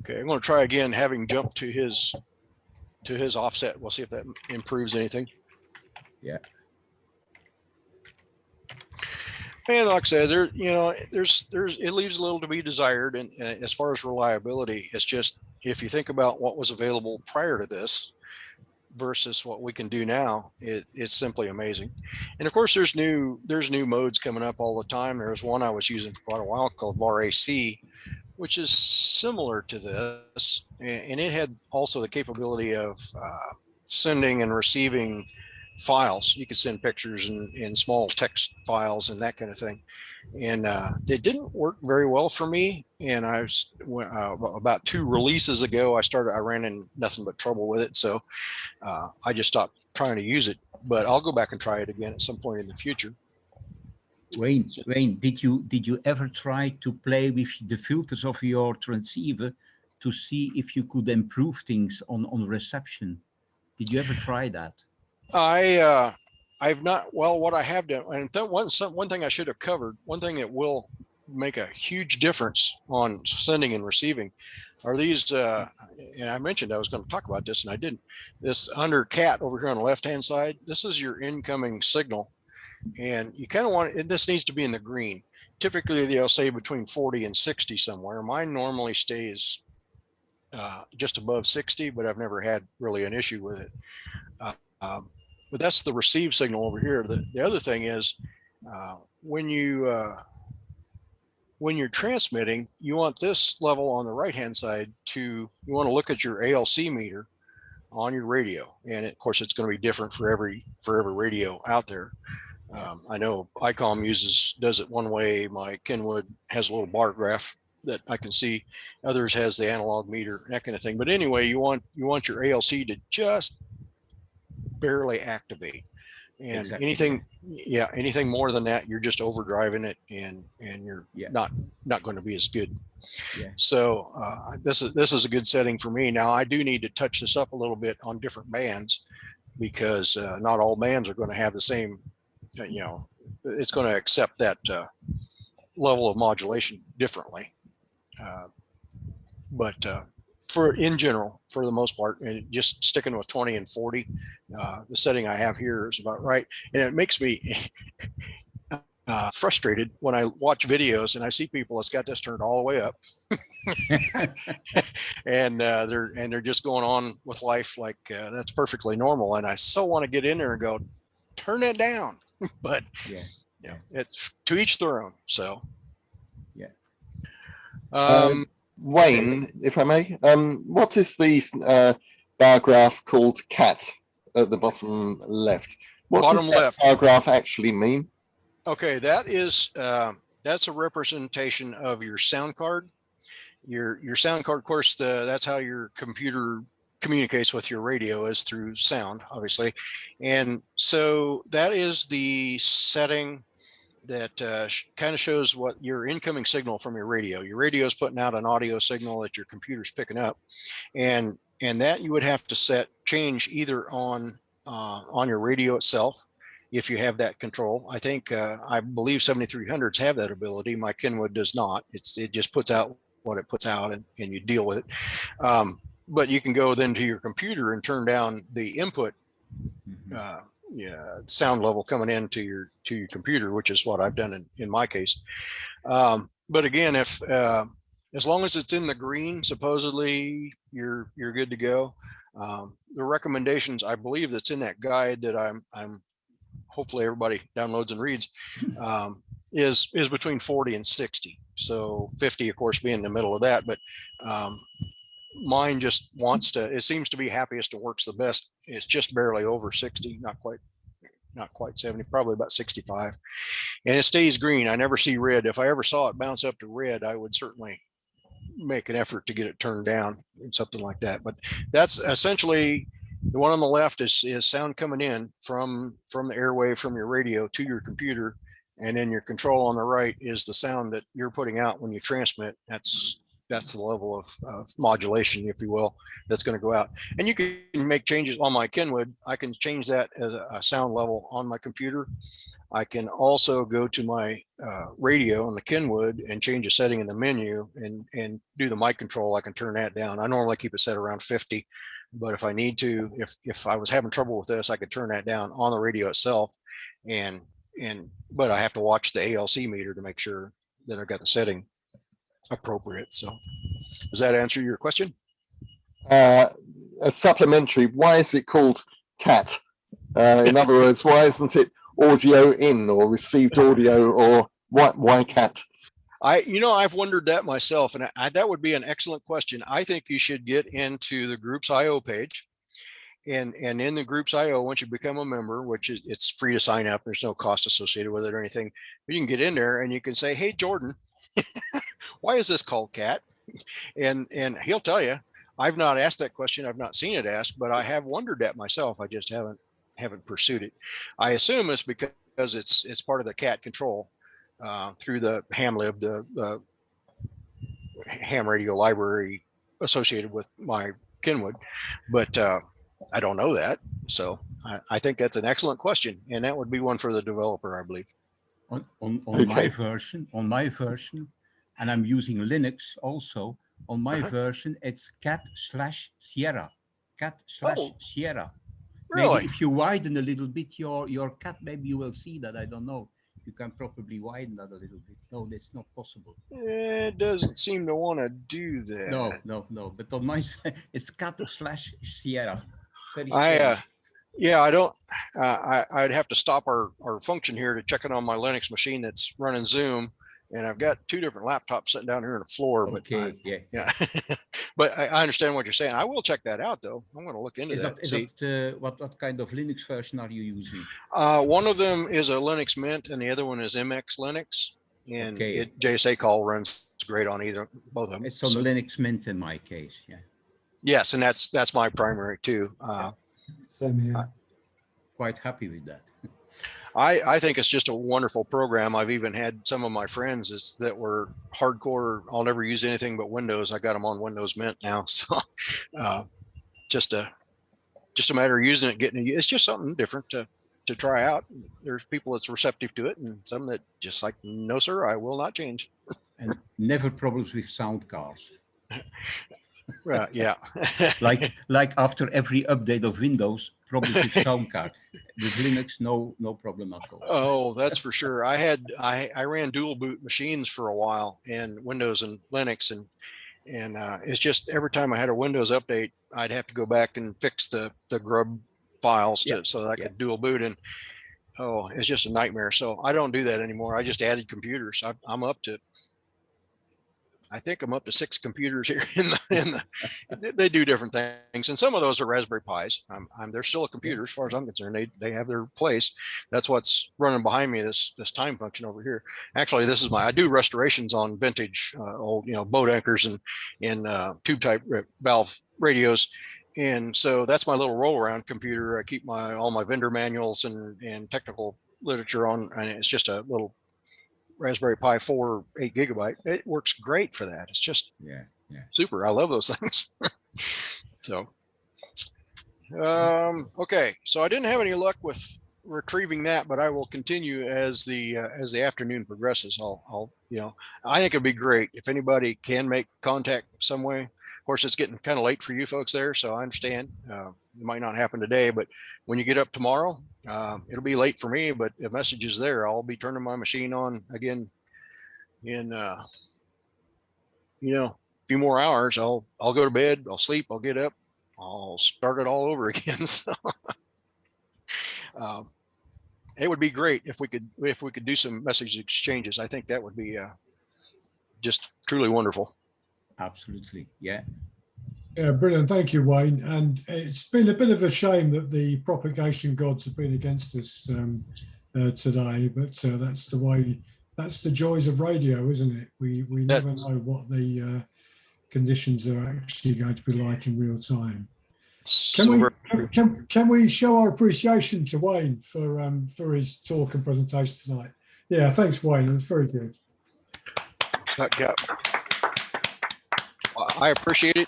Okay, I'm going to try again, having jumped to his offset. We'll see if that improves anything. Yeah. And like I said, there's it leaves a little to be desired. And as far as reliability, it's just, if you think about what was available prior to this versus what we can do now, it's simply amazing. And of course, there's new modes coming up all the time. There was one I was using for quite a while called VAR-AC, which is similar to this, and it had also the capability of sending and receiving files. You could send pictures and small text files and that kind of thing. And it didn't work very well for me. And I was about 2 releases ago, I ran in nothing but trouble with it. So I just stopped trying to use it. But I'll go back and try it again at some point in the future. Wayne, did you ever try to play with the filters of your transceiver to see if you could improve things on reception? Did you ever try that? I've not. Well, what I have done, and one thing I should have covered, one thing that will make a huge difference on sending and receiving are these, and I mentioned I was going to talk about this and I didn't. This under cat over here on the left-hand side, this is your incoming signal. And you kind of want it, this needs to be in the green. Typically, they'll say between 40 and 60 somewhere. Mine normally stays just above 60, but I've never had really an issue with it. But that's the receive signal over here. The other thing is when you're transmitting, you want this level on the right-hand side you want to look at your ALC meter on your radio. And of course, it's going to be different for every radio out there. I know ICOM does it one way. My Kenwood has a little bar graph that I can see. Others has the analog meter, that kind of thing. But anyway, you want your ALC to just barely activate. And Exactly. anything more than that, you're just overdriving it, and you're not going to be as good. Yeah. So this is a good setting for me. Now I do need to touch this up a little bit on different bands, because not all bands are going to have the same. It's going to accept that level of modulation differently. But in general, for the most part, and just sticking with 20 and 40, the setting I have here is about right. And it makes me frustrated when I watch videos and I see people that's got this turned all the way up, and they're just going on with life like that's perfectly normal. And I so want to get in there and go, turn it down. But it's to each their own. So Wayne, if I may, what is the bar graph called cat at the bottom left? What bottom does that left bar graph actually mean? Okay, that's a representation of your sound card. Your sound card, of course, that's how your computer communicates with your radio, is through sound, obviously. And so that is the setting that kind of shows what your incoming signal from your radio. Your radio is putting out an audio signal that your computer's picking up, and that you would have to change either on your radio itself, if you have that control. I think I believe 7300s have that ability. My Kenwood does not. It just puts out what it puts out, and you deal with it. But you can go then to your computer and turn down the input sound level coming into your computer, which is what I've done in my case. But again, if as long as it's in the green, supposedly you're good to go. The recommendations, I believe, that's in that guide that I'm hopefully everybody downloads and reads, is between 40 and 60. So 50, of course, being in the middle of that. But mine just wants to, it seems to be happiest and works the best. It's just barely over 60, not quite 70, probably about 65. And it stays green. I never see red. If I ever saw it bounce up to red, I would certainly make an effort to get it turned down and something like that. But that's essentially the one on the left is sound coming in from the airwave from your radio to your computer. And then your control on the right is the sound that you're putting out when you transmit. That's the level of modulation, if you will, that's going to go out. And you can make changes on my Kenwood. I can change that as a sound level on my computer. I can also go to my radio on the Kenwood and change a setting in the menu and do the mic control. I can turn that down. I normally keep it set around 50, but if I need to, if I was having trouble with this, I could turn that down on the radio itself. But I have to watch the ALC meter to make sure that I've got the setting appropriate. So does that answer your question? A supplementary, why is it called CAT? In other words, why isn't it audio in or received audio, or why CAT? I've wondered that myself, and that would be an excellent question. I think you should get into the Groups IO page, and in the Groups IO, once you become a member, which is, it's free to sign up, there's no cost associated with it or anything, but you can get in there and you can say, hey, Jordan, why is this called CAT? And he'll tell you. I've not asked that question. I've not seen it asked, but I have wondered that myself. I just haven't pursued it. I assume it's because it's part of the CAT control through the HamLib, the ham radio library associated with my Kenwood, but I don't know that. So I think that's an excellent question, and that would be one for the developer, I believe. On Okay. my version, and I'm using Linux also. On my version, it's cat/Sierra. Cat/Sierra. Really? Maybe if you widen a little bit your cat, maybe you will see that. I don't know. You can probably widen that a little bit. No, that's not possible. It doesn't seem to want to do that. No. But on my side, it's cat/Sierra. Very Yeah, I don't. I'd have to stop our function here to check it on my Linux machine that's running Zoom, and I've got two different laptops sitting down here on the floor. Okay, yeah. But I understand what you're saying. I will check that out, though. I'm going to look into that. Is that what kind of Linux version are you using? One of them is a Linux Mint, and the other one is MX Linux, and JS8 Call runs great on both of them. It's on Linux Mint in my case. Yeah. Yes, and that's my primary too. Same here. Quite happy with that. I think it's just a wonderful program. I've even had some of my friends that were hardcore. I'll never use anything but Windows. I got them on Windows Mint now. So just a matter of using it, getting it. It's just something different to try out. There's people that's receptive to it, and some that just like, no, sir, I will not change. And never problems with sound cards. Right, yeah. like after every update of Windows, problems with sound card. With Linux, no problem at all. Oh, that's for sure. I ran dual boot machines for a while in Windows and Linux, and it's just every time I had a Windows update, I'd have to go back and fix the grub files so that I could dual boot, and it's just a nightmare. So I don't do that anymore. I just added computers. I think I'm up to 6 computers here they do different things. And some of those are Raspberry Pis. They're still a computer as far as I'm concerned. They have their place. That's what's running behind me, this time function over here. Actually, I do restorations on vintage old, boat anchors and tube type valve radios. And so that's my little roll around computer. I keep all my vendor manuals and technical literature on, and it's just a little Raspberry Pi 4 8 gigabyte. It works great for that. It's just super. I love those things. So okay, so I didn't have any luck with retrieving that, but I will continue as the afternoon progresses. I think it'd be great if anybody can make contact some way. Of course, it's getting kind of late for you folks there, so I understand. It might not happen today, but when you get up tomorrow, it'll be late for me, but the message is there. I'll be turning my machine on again in a few more hours. I'll go to bed, I'll sleep, I'll get up, I'll start it all over again. So it would be great if we could do some message exchanges. I think that would be just truly wonderful. Absolutely, yeah. Yeah, brilliant. Thank you, Wayne. And it's been a bit of a shame that the propagation gods have been against us today, but that's the way. That's the joys of radio, isn't it? We never know what the conditions are actually going to be like in real time. Can we show our appreciation to Wayne for his talk and presentation tonight? Yeah, thanks, Wayne. It was very good. Yeah. I appreciate it.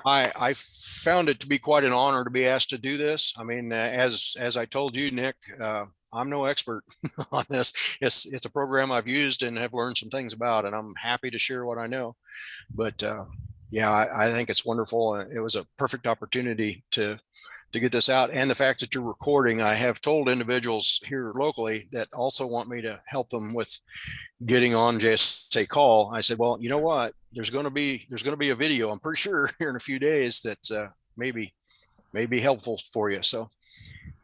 I found it to be quite an honor to be asked to do this. I mean, as I told you, Nick, I'm no expert on this. It's a program I've used and have learned some things about, and I'm happy to share what I know. But yeah, I think it's wonderful. It was a perfect opportunity to get this out. And the fact that you're recording, I have told individuals here locally that also want me to help them with getting on JS8 Call. I said, well, you know what? There's going to be a video, I'm pretty sure, here in a few days that may be helpful for you. So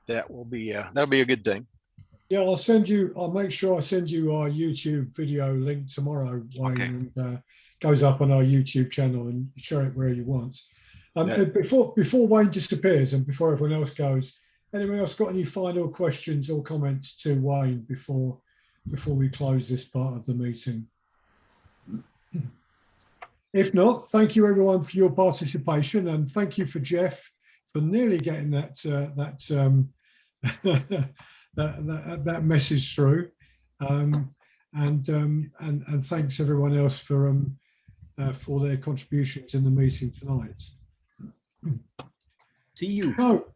that will be that'll be a good thing. Yeah, I'll make sure I send you our YouTube video link tomorrow, Wayne, Okay. and goes up on our YouTube channel, and share it where you want. Before Wayne disappears and before everyone else goes, anyone else got any final questions or comments to Wayne before we close this part of the meeting? If not, thank you everyone for your participation, and thank you for Jeff for nearly getting that that message through, and thanks everyone else for their contributions in the meeting tonight. See you. So,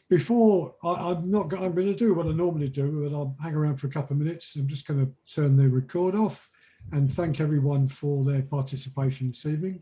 before I'm going to do what I normally do, and I'll hang around for a couple of minutes. I'm just going to turn the record off and thank everyone for their participation this evening.